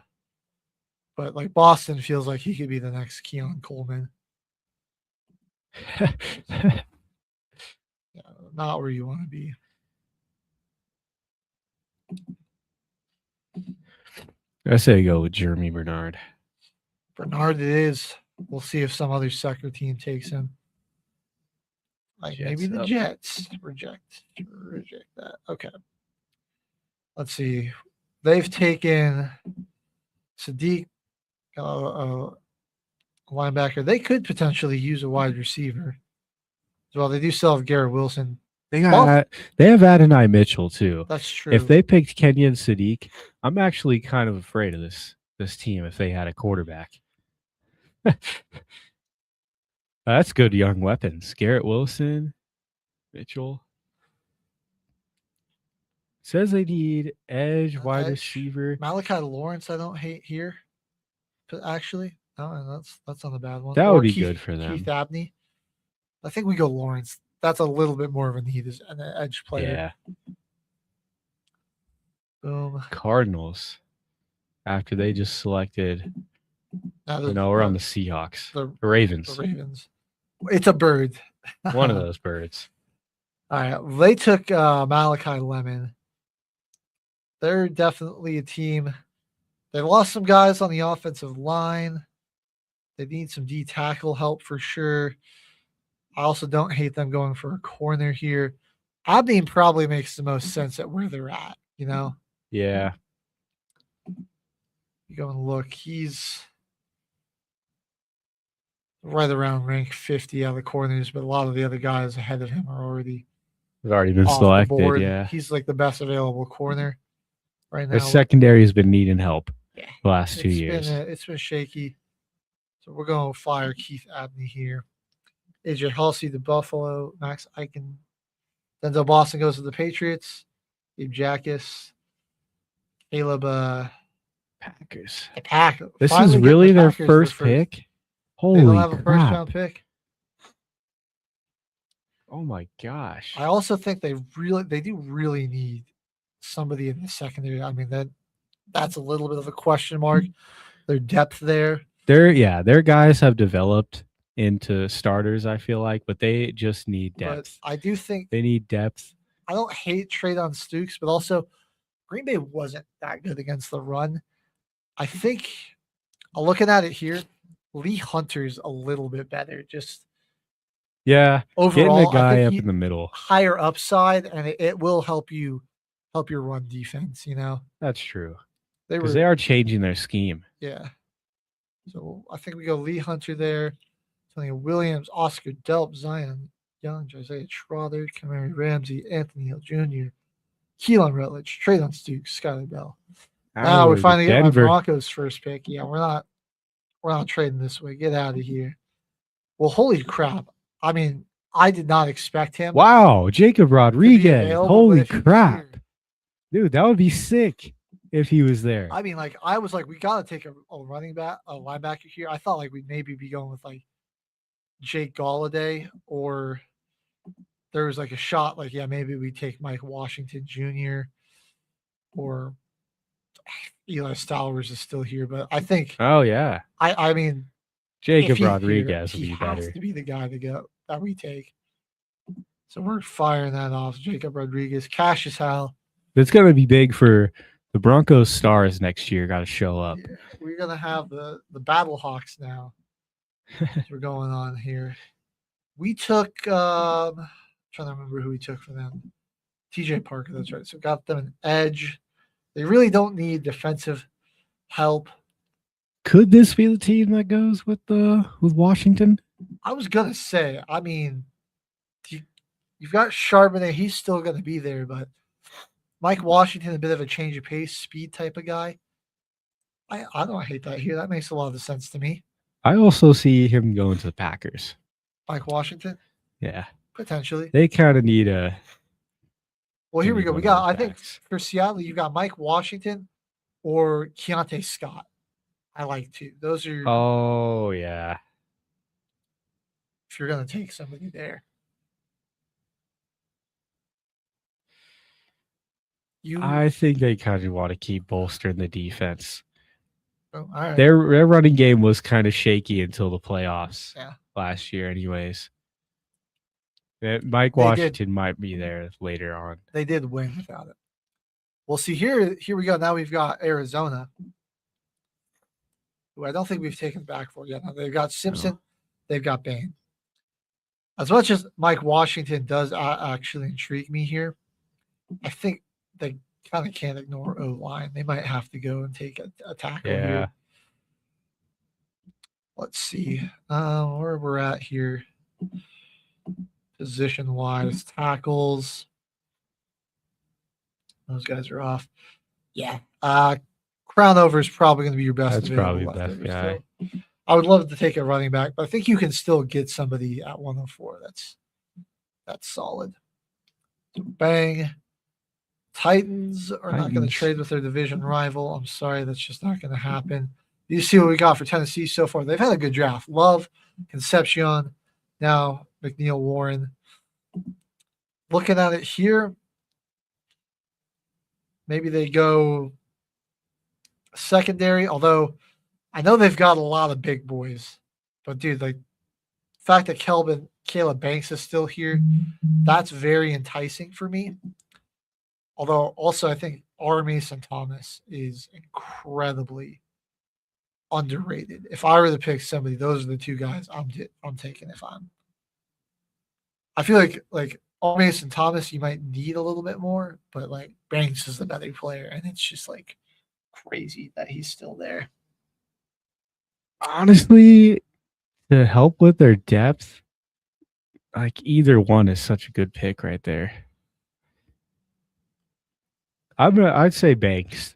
But, like, Boston feels like he could be the next Keon Coleman. Yeah, not where you want to be. I say go with Jeremy Bernard. Bernard, it is. We'll see if some other sucker team takes him. Like maybe Jets the up. Jets reject that. Okay. Let's see. They've taken Sadiq, linebacker. They could potentially use a wide receiver. Well, they do still have Garrett Wilson. They have Adonai Mitchell too. That's true. If they picked Kenyon Sadiq, I'm actually kind of afraid of this team if they had a quarterback. That's good young weapons. Garrett Wilson, Mitchell. Says they need edge, wide receiver. Malachi Lawrence, I don't hate here. But actually, no, that's not a bad one. That Or would be Keith- good for them. Keith Abney. I think we go Lawrence. That's a little bit more of a need as an edge player. Yeah. Boom. Cardinals. After they just selected, Now we're on the Seahawks. the Ravens. The Ravens. It's a bird. One of those birds. All right. They took Malachi Lemon. They're definitely a team. They lost some guys on the offensive line. They need some D tackle help for sure. I also don't hate them going for a corner here. Abney probably makes the most sense at where they're at, you know? Yeah. You go and look. He's right around rank 50 out of the corners, but a lot of the other guys ahead of him are already They've already been off the selected. board. Yeah. He's like the best available corner right now. Their secondary has been needing help the last 2 It's years. It's been shaky. So we're going to fire Keith Abney here. AJ Halsey to Buffalo. Max Eichen. Denzel Boston goes to the Patriots. Gabe Jackus. Caleb Packers. the Packers. This Finally is getting really the their Packers first their pick? They Holy don't have a first crap. round pick. Oh my gosh. I also think they do really need somebody in the secondary. I mean, that's a little bit of a question mark. Their depth there. Their guys have developed into starters, I feel like, but they just need depth. But I do think They need depth. I don't hate Traydon Stukes, but also Green Bay wasn't that good against the run. I think looking at it here, Lee Hunter's a little bit better. Just Yeah. overall, Getting a I guy think up he- in the middle. higher upside, and it will help your run defense. You know, That's true. they Because were they are changing their scheme. yeah. So I think we go Lee Hunter there, Tony Williams, Oscar Delp, Zion Young, Isaiah Trotter, Kamari Ramsey, Anthony Hill Jr., Keelan Rutledge, Traydon Stukes, Skyler Bell. Now we finally get my Denver. Broncos first pick. Yeah, we're not trading this way. Get out of here. Well, holy crap. I mean, I did not expect him. Wow. Jacob Rodriguez. available, Holy but if he's crap. here- Dude, that would be sick if he was there. I mean, like, I was like, we got to take a running back, a linebacker here. I thought like we'd maybe be going with like Jake Galladay, or there was like a shot like, yeah, maybe we take Mike Washington Jr. or Eli Stowers is still here. But I think, Oh, yeah. I mean, Jacob if he's here, Rodriguez would he be has better. to be the guy that we take. So we're firing that off. Jacob Rodriguez, Cassius Hal. It's going to be big for the Broncos stars next year. Got to show up. Yeah, we're gonna have the Battle Hawks now. We're going on here. We took trying to remember who we took for them. TJ Parker, that's right. So got them an edge. They really don't need defensive help. Could this be the team that goes with Washington? I was gonna say, I mean, you've got Charbonnet, he's still gonna be there, but Mike Washington, a bit of a change of pace, speed type of guy. I don't hate that here. That makes a lot of sense to me. I also see him going to the Packers. Mike Washington, Yeah. potentially. They kind of need a. Well, here we maybe go. one We of got, those I think backs. for Seattle, you got Mike Washington or Keontae Scott. I like two. Those are Oh, yeah. if you're gonna take somebody there. I think they kind of want to keep bolstering the defense. Oh, all right. Their running game was kind of shaky until the playoffs Yeah. last year, anyways. Mike They did. Washington might be there later on. They did win without it. Well, see, here we go. Now we've got Arizona, who I don't think we've taken back for yet. Now they've got Simpson. No. They've got Bain. As much as Mike Washington does actually intrigue me here, I think they kind of can't ignore O-line. They might have to go and take a tackle here. Let's see where we're at here. Position-wise, tackles. Those guys are off. Yeah. Crownover is probably going to be your best. That's probably the best guy. Still. I would love to take a running back, but I think you can still get somebody at 104. That's solid. So bang. Titans are not going to trade with their division rival. I'm sorry, that's just not going to happen. You see what we got for Tennessee so far. They've had a good draft. Love, Concepcion, now McNeil Warren. Looking at it here, maybe they go secondary, although I know they've got a lot of big boys. But, dude, like, the fact that Caleb Banks is still here, that's very enticing for me. Although, also, I think R. Mason Thomas is incredibly underrated. If I were to pick somebody, those are the two guys I'm taking. I feel like R. Mason Thomas, you might need a little bit more, but like Banks is the better player, and it's just like crazy that he's still there. Honestly, to help with their depth, like either one is such a good pick right there. I'd say Banks.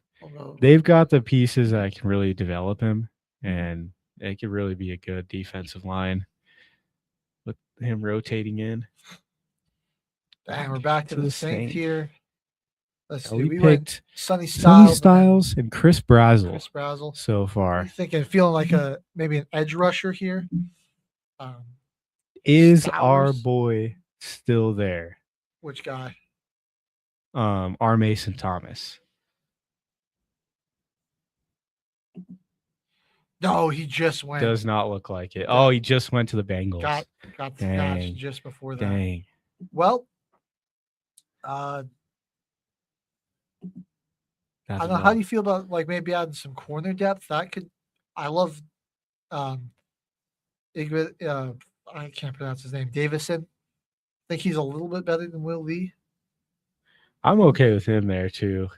They've got the pieces that can really develop him, and it could really be a good defensive line with him rotating in. Bang, we're back to the Saints here. Let's see. We picked Sonny Styles and Chris Brazzell. So far. I'm feeling like maybe an edge rusher here. Is our boy still there? Which guy? R. Mason Thomas. No, he just went. Does not look like it. Oh, he just went to the Bengals. Got snatched just before that. Dang. Well, I don't know. How do you feel about like maybe adding some corner depth? I love I can't pronounce his name. Davison. I think he's a little bit better than Will Lee. I'm okay with him there too.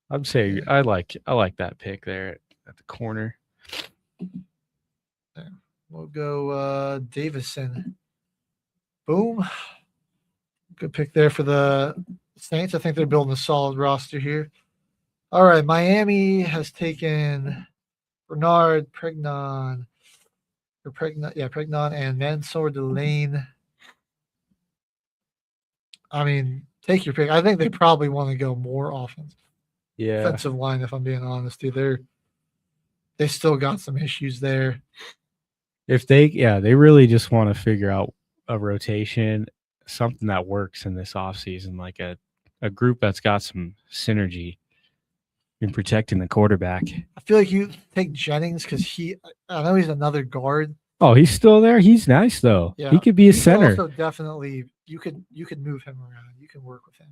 I'm saying I like that pick there at the corner. We'll go Davison. Boom. Good pick there for the Saints. I think they're building a solid roster here. All right, Miami has taken Bernard, Pregnon, and Mansour Delane. I mean, take your pick. I think they probably want to go more offense. Yeah. Offensive line, if I'm being honest, dude. They still got some issues there. If they really just want to figure out a rotation, something that works in this offseason, like a group that's got some synergy in protecting the quarterback. I feel like you take Jennings because I know he's another guard. Oh, he's still there. He's nice though. Yeah. He could be a center. Also, definitely, you could move him around. You can work with him.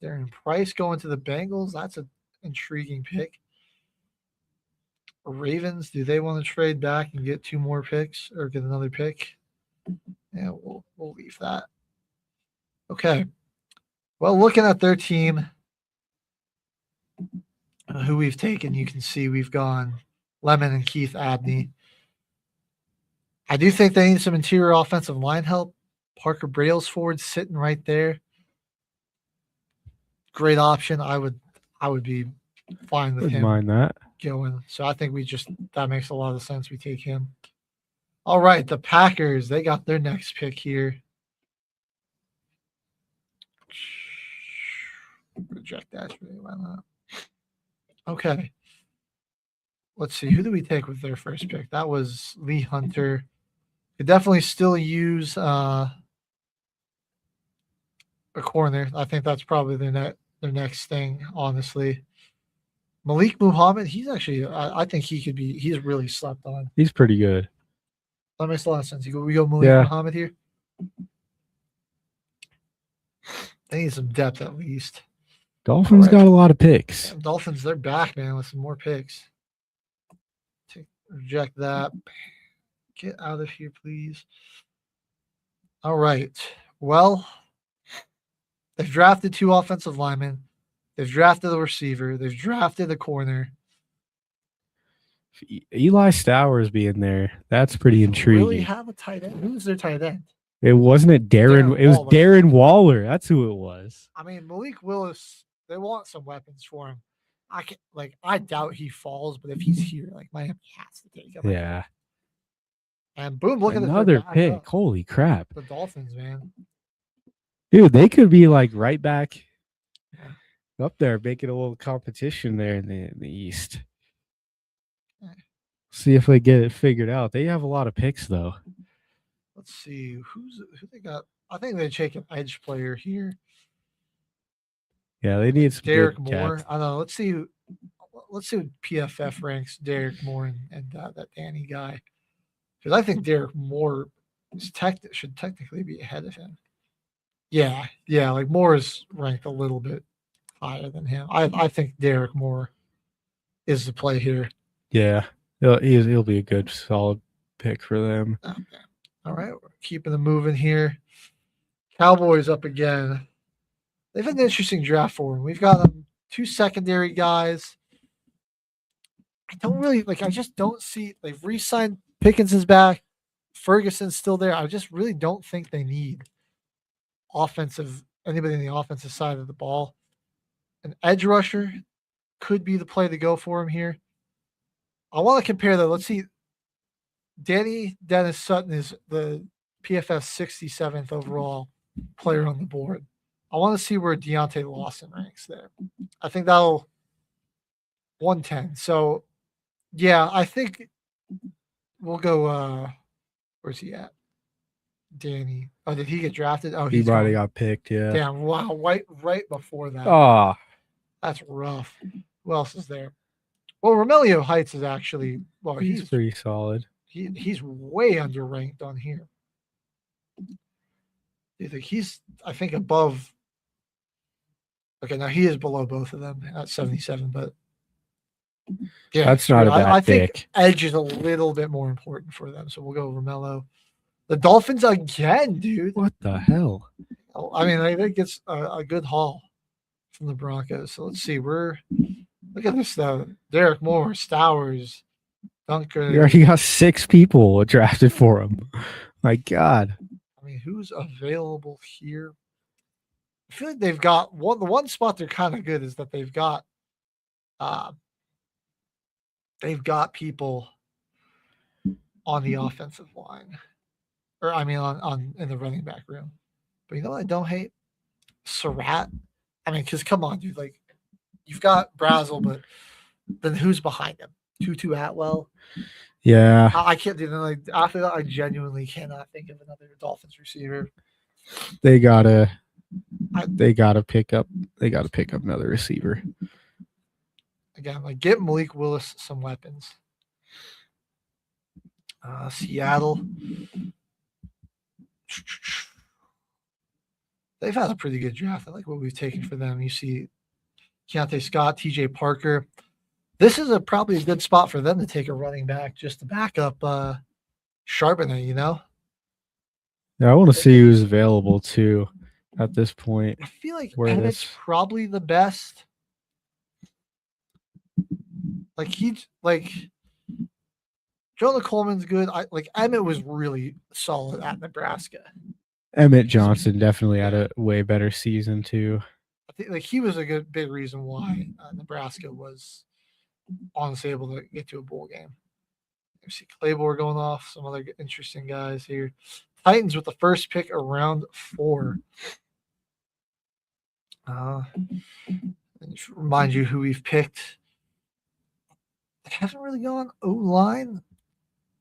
Darren Price going to the Bengals. That's an intriguing pick. Ravens, do they want to trade back and get 2 more picks or get another pick? Yeah, we'll leave that. Okay. Well, looking at their team, who we've taken, you can see we've gone Lemon and Keith Abney. I do think they need some interior offensive line help. Parker Brailsford sitting right there. Great option. I would be fine with him. Mind that. Going. So I think that makes a lot of sense. We take him. All right, the Packers, they got their next pick here. Reject that. Why not? Okay. Let's see. Who do we take with their first pick? That was Lee Hunter. Could definitely still use a corner. I think that's probably their next thing, honestly. Malik Muhammad, he's actually, I think he's really slept on. He's pretty good. That makes a lot of sense. We go Malik Muhammad here. They need some depth at least. Dolphins got a lot of picks. Yeah, Dolphins, they're back, man, with some more picks. Reject that. Get out of here, please. All right. Well, they've drafted 2 offensive linemen. They've drafted a receiver. They've drafted a corner. Eli Stowers being there, that's pretty intriguing. Really have a tight end? Who's their tight end? It wasn't Darren. It was Darren Waller. That's who it was. I mean, Malik Willis. They want some weapons for him. I doubt he falls, but if he's here, Miami has to take him. Yeah. And boom, look another at pick. Holy crap! The Dolphins, man. Dude, they could be right back up there, making a little competition there in the East. See if they get it figured out. They have a lot of picks, though. Let's see who they got. I think they take an edge player here. Yeah, they need some Derek good Moore. depth. I don't know. Let's see what PFF ranks Derek Moore and that Danny guy. Because I think Derek Moore should technically be ahead of him. Yeah. Moore is ranked a little bit higher than him. I think Derek Moore is the play here. Yeah, he'll be a good, solid pick for them. Okay. All right, we're keeping them moving here. Cowboys up again. They've had an interesting draft for them. We've got 2 secondary guys. I just don't see. They've re-signed Pickens is back. Ferguson's still there. I just really don't think they need anybody in the offensive side of the ball. An edge rusher could be the play to go for him here. I want to compare that. Let's see. Danny Dennis Sutton is the PFF 67th overall player on the board. I want to see where Deontay Lawson ranks there. I think that'll 110. So, yeah, I think we'll go. Where's he at? Danny. Oh, did he get drafted? Oh, he might have got picked. Yeah. Damn! Wow! Right before that. Oh, that's rough. Who else is there? Well, Romelio Heights is actually he's pretty solid. He's way underranked on here. I think above. Okay, now he is below both of them at 77, but yeah, that's not a bad I pick. think edge is a little bit more important for them, so we'll go Romello. The Dolphins again, dude. What the hell? I mean, I think it's a good haul from the Broncos. So let's see. Look at this though. Derek Moore, Stowers, Dunker. You already got 6 people drafted for him. My God. I mean, who's available here? I feel like they've got the one spot they're kind of good is that they've got people on the offensive line. Or I mean on in the running back room. But you know what I don't hate? Surratt. I mean, because come on, dude, you've got Brazel, but then who's behind him? Tutu Atwell. Yeah. I can't do that. After that, I genuinely cannot think of another Dolphins receiver. They gotta pick up another receiver. Again, get Malik Willis some weapons. Seattle. They've had a pretty good draft. I like what we've taken for them. You see Keontae Scott, TJ Parker. This is probably a good spot for them to take a running back just to back up Charbonnet, Yeah, I want to see who's available too at this point. I feel like Emmett's probably the best. Jonah Coleman's good. Emmett was really solid at Nebraska. Emmett Johnson definitely had a way better season too. I think he was a big reason why Nebraska was honestly able to get to a bowl game. You see Claiborne going off, some other interesting guys here. Titans with the first pick around 4. Remind you who we've picked. They haven't really gone O-line.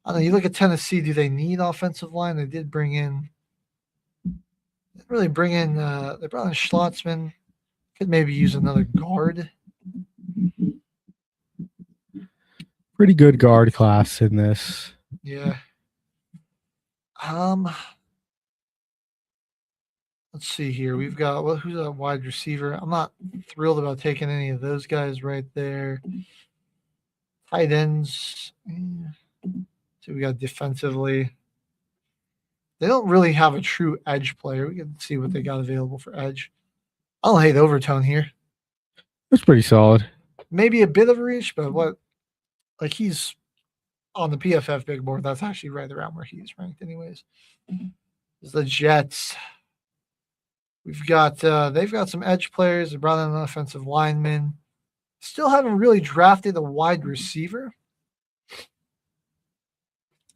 I don't know. You look at Tennessee. Do they need offensive line? They did bring in. They brought in Schlotzman. Could maybe use another guard. Pretty good guard class in this. Yeah. Let's see here. We've got who's a wide receiver. I'm not thrilled about taking any of those guys right there. Tight ends. So we got defensively. They don't really have a true edge player. We can see what they got available for edge. I don't hate the overtone here. That's pretty solid. Maybe a bit of a reach, but like he's on the PFF big board. That's actually right around where he's ranked, anyways. Is the Jets. We've got they've got some edge players. They brought in an offensive lineman. Still haven't really drafted a wide receiver.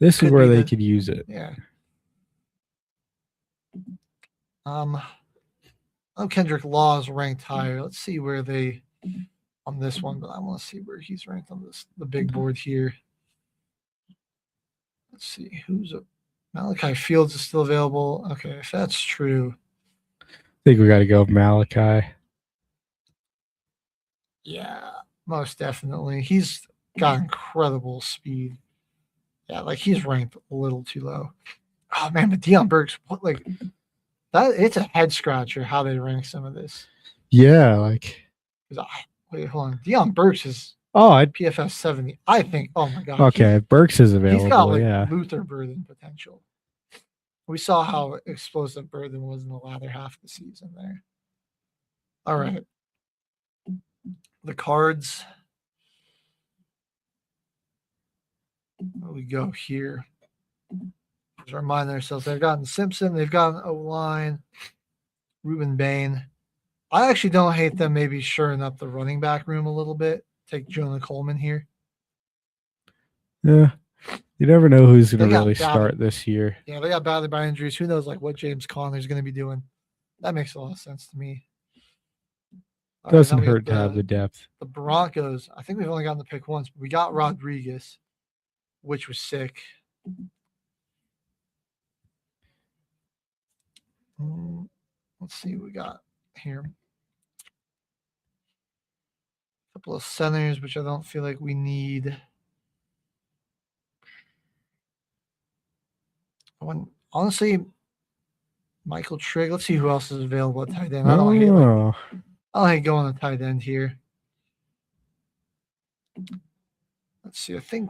This is where they could use it. Yeah. Oh, Kendrick Law is ranked higher. Let's see where they on this one, but I want to see where he's ranked on the big board here. Let's see who's up. Malachi Fields is still available. Okay, if that's true, I think we got to go with Malachi. Yeah, most definitely. He's got incredible speed. Yeah, like he's ranked a little too low. Oh man, but Deion Burks, what like that? It's a head scratcher how they rank some of this. Yeah, like. Wait, hold on. Deion Burks is PFF 70. I think. Oh my god. Okay, Burks is available. He's got like yeah. Luther Burden potential. We saw how explosive Burden was in the latter half of the season there. All right. The Cards. Where we go here? Just remind ourselves they've gotten Simpson, they've gotten O-line, Ruben Bain. I actually don't hate them maybe shoring up the running back room a little bit. Take Jonah Coleman here. Yeah. You never know who's going to really start this year. Yeah, they got battered by injuries. Who knows like what James Conner's going to be doing? That makes a lot of sense to me. Doesn't hurt to have the depth. The Broncos, I think we've only gotten the pick once, but we got Rodriguez, which was sick. Let's see what we got here. A couple of centers, which I don't feel like we need. Honestly, Michael Trigg. Let's see who else is available at tight end. I don't hate going to tight end here. Let's see. I think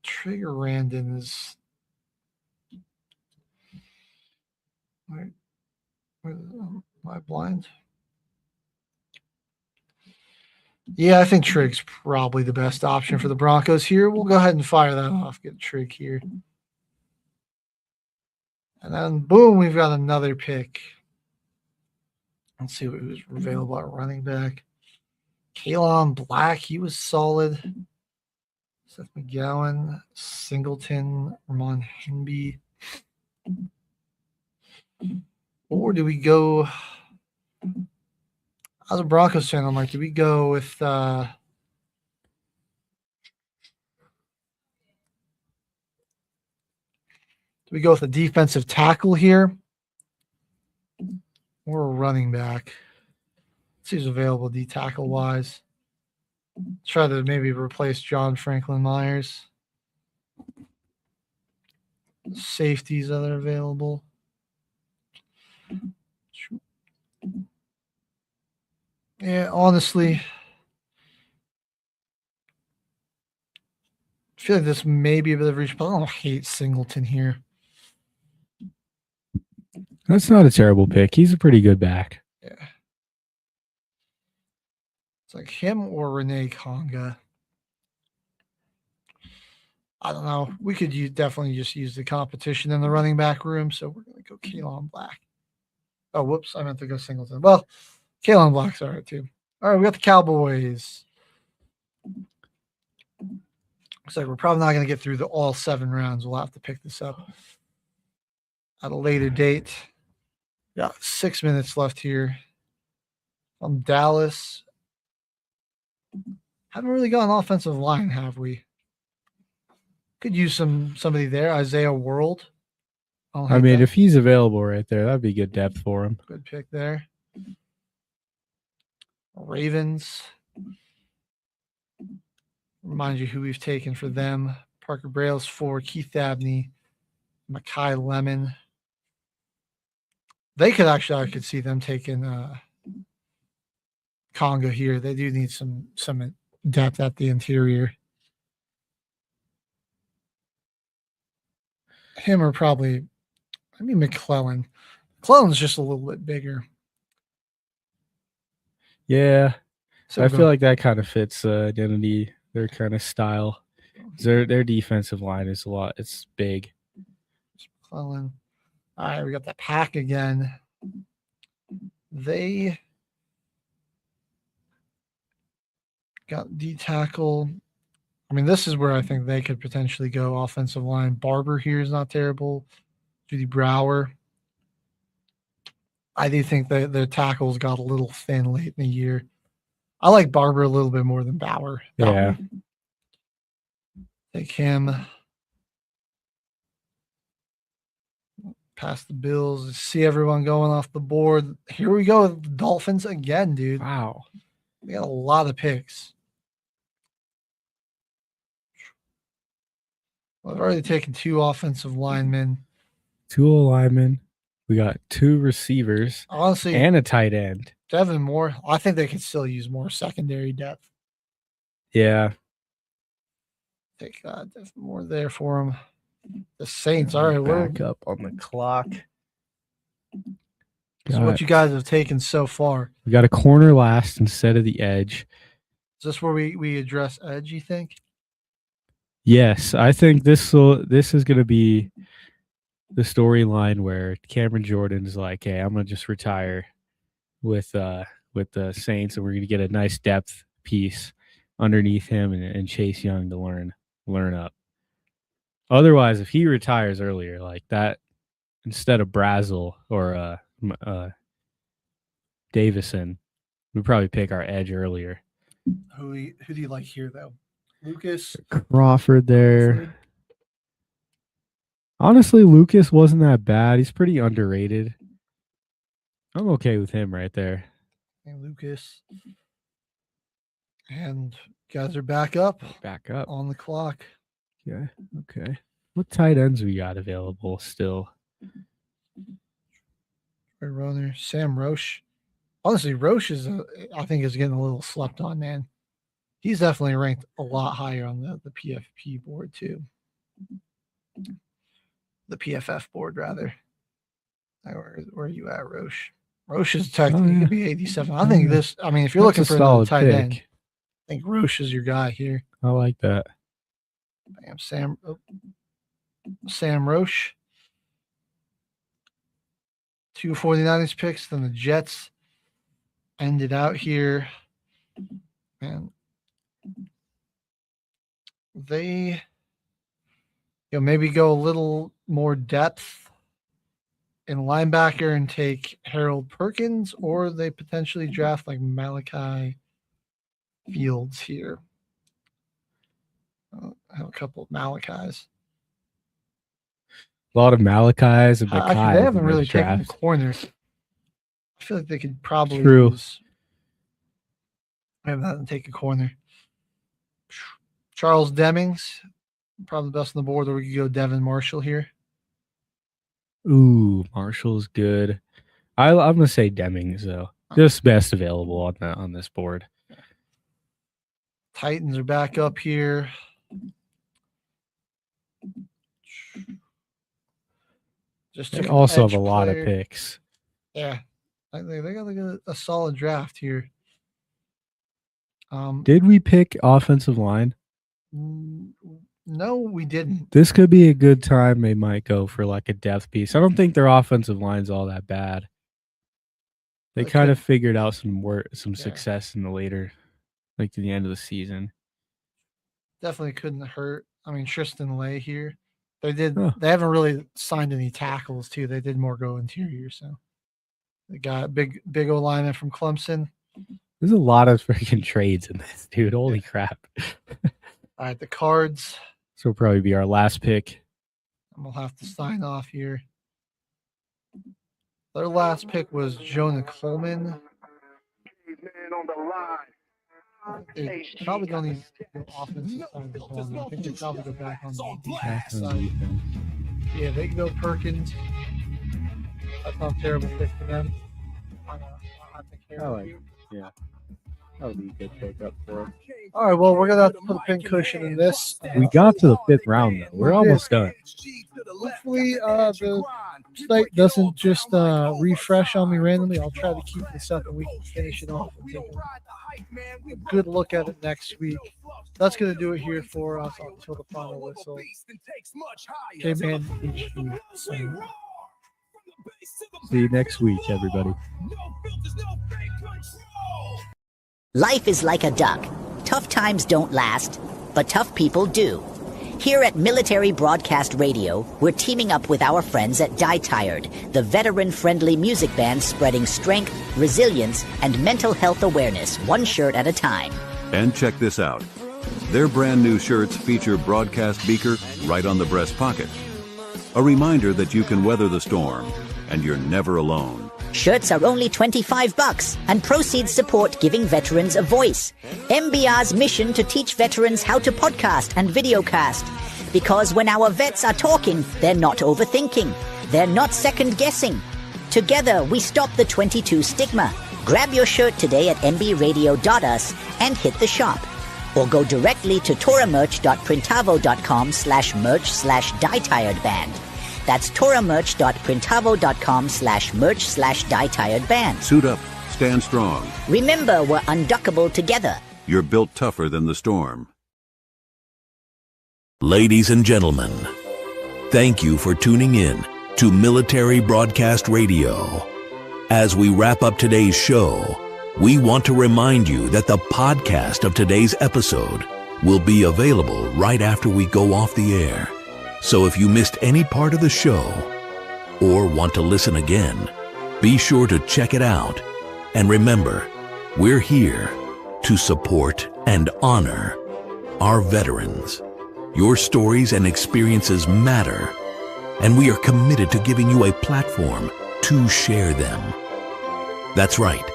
Trigger Randon is. Where am I blind? Yeah, I think Trigg's probably the best option for the Broncos here. We'll go ahead and fire that off. Get Trigg here. And then, boom, we've got another pick. Let's see who's available at running back. Kalon Black, he was solid. Seth McGowan, Singleton, Ramon Henby. Or do we go... As a Broncos fan, I'm like, do we go with do we go with a defensive tackle here? Or a running back? Let's see who's available D-tackle wise. Try to maybe replace John Franklin Myers. Safeties that are available. Yeah, honestly, I feel like this may be a bit of a reach, but I don't hate Singleton here. That's not a terrible pick. He's a pretty good back. Yeah. It's like him or Renee Conga. I don't know. We could definitely just use the competition in the running back room, so we're going to go Kalon Black. Oh, whoops. I meant to go Singleton. Well, Kalon Black's all right, too. All right, we got the Cowboys. Looks like we're probably not going to get through all 7 rounds. We'll have to pick this up at a later date. Got 6 minutes left here. From Dallas. Haven't really got an offensive line, have we? Could use somebody there. Isaiah World. I mean, if he's available right there, that'd be good depth for him. Good pick there. Ravens. Remind you who we've taken for them. Parker Brailes 4, Keith Abney Makai Lemon. They could actually, I could see them taking Conga here. They do need some depth at the interior. Him or probably, McClellan. McClellan's just a little bit bigger. Yeah. So I feel like that kind of fits identity, their kind of style. Their defensive line is it's big. McClellan. All right, we got the Pack again. They got D tackle. I mean, this is where I think they could potentially go offensive line. Barber here is not terrible. Judy Brower. I do think that their tackles got a little thin late in the year. I like Barber a little bit more than Bauer. Yeah. Take him. Past the Bills. See everyone going off the board. Here we go. The Dolphins again, dude. Wow. They got a lot of picks. I've already taken 2 offensive linemen. 2 linemen. We got 2 receivers. Honestly, and a tight end. Devin Moore. I think they could still use more secondary depth. Yeah. Take Devin Moore there for him. The Saints. All right, we're back up on the clock. So what you guys have taken so far? We got a corner last instead of the edge. Is this where we address edge, you think? Yes, I think this is going to be the storyline where Cameron Jordan's like, "Hey, I'm going to just retire with the Saints, and we're going to get a nice depth piece underneath him and Chase Young to learn up." Otherwise, if he retires earlier like that, instead of Brazel or Davison, we'd probably pick our edge earlier. Who do you like here, though? Lucas Crawford there. Honestly, Lucas wasn't that bad. He's pretty underrated. I'm okay with him right there. And Lucas. And guys are back up. Back up. On the clock. Yeah. Okay. What tight ends we got available still? Runner, Sam Roche. Honestly, Roche I think is getting a little slept on, man. He's definitely ranked a lot higher on the PFP board too. The PFF board, rather. Where are you at, Roche? Roche is technically could be 87. I think this. I mean, if you're looking for a tight end, I think Roche is your guy here. I like that. Bam, Sam Roche. 2 49ers picks. Then the Jets ended out here, and they maybe go a little more depth in linebacker and take Harold Perkins, or they potentially draft like Malachi Fields here. I have a couple of Malachis. A lot of Malachis and They haven't really taken the corners. I feel like they could probably use. I haven't taken a corner. Charles Demings, probably the best on the board, or we could go Devin Marshall here. Ooh, Marshall's good. I'm gonna say Demings though. Just best available on this board. Titans are back up here. They also have a lot of picks. Yeah, they got like a solid draft here. Did we pick offensive line? No, we didn't. This could be a good time. They might go for like a depth piece. I don't think their offensive line's all that bad. They kind of figured out some success in the later, like to the end of the season. Definitely couldn't hurt. I mean, Tristan Lay here. They They haven't really signed any tackles too. They did more go interior. So they got big O lineman from Clemson. There's a lot of freaking trades in this, dude. Holy crap! All right, the Cards. This will probably be our last pick. And we'll have to sign off here. Their last pick was Jonah Coleman. They probably don't need to go offensive side of the ball. I think they probably go back on the defense side. Yeah, they can go Perkins. That's not terrible pick for them. I think Yeah. That would be a good pickup for us. All right, well, we're going to have to put a pin cushion in this. We got to the 5th round, though. We're almost done. Hopefully, the site doesn't just refresh on me randomly. I'll try to keep this up and we can finish it off and take a good look at it next week. That's going to do it here for us until the final whistle. Caveman, See you next week, everybody. Life is like a duck. Tough times don't last, but tough people do. Here at Military Broadcast Radio, we're teaming up with our friends at Die Tired, the veteran-friendly music band spreading strength, resilience, and mental health awareness one shirt at a time. And check this out. Their brand new shirts feature broadcast beaker right on the breast pocket. A reminder that you can weather the storm, and you're never alone. Shirts are only $25 and proceeds support giving veterans a voice. MBR's mission to teach veterans how to podcast and videocast. Because when our vets are talking, they're not overthinking. They're not second-guessing. Together, we stop the 22 stigma. Grab your shirt today at nbradio.us and hit the shop. Or go directly to toramerch.printavo.com/merch/dietiredband. That's toramerch.printavo.com/merch/dietiredband. Suit up, stand strong. Remember, we're unduckable together. You're built tougher than the storm. Ladies and gentlemen, thank you for tuning in to Military Broadcast Radio. As we wrap up today's show, we want to remind you that the podcast of today's episode will be available right after we go off the air. So if you missed any part of the show or want to listen again, be sure to check it out. And remember, we're here to support and honor our veterans. Your stories and experiences matter, and we are committed to giving you a platform to share them. That's right.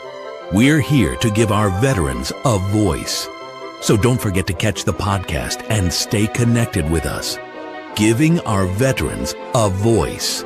We're here to give our veterans a voice. So don't forget to catch the podcast and stay connected with us. Giving our veterans a voice.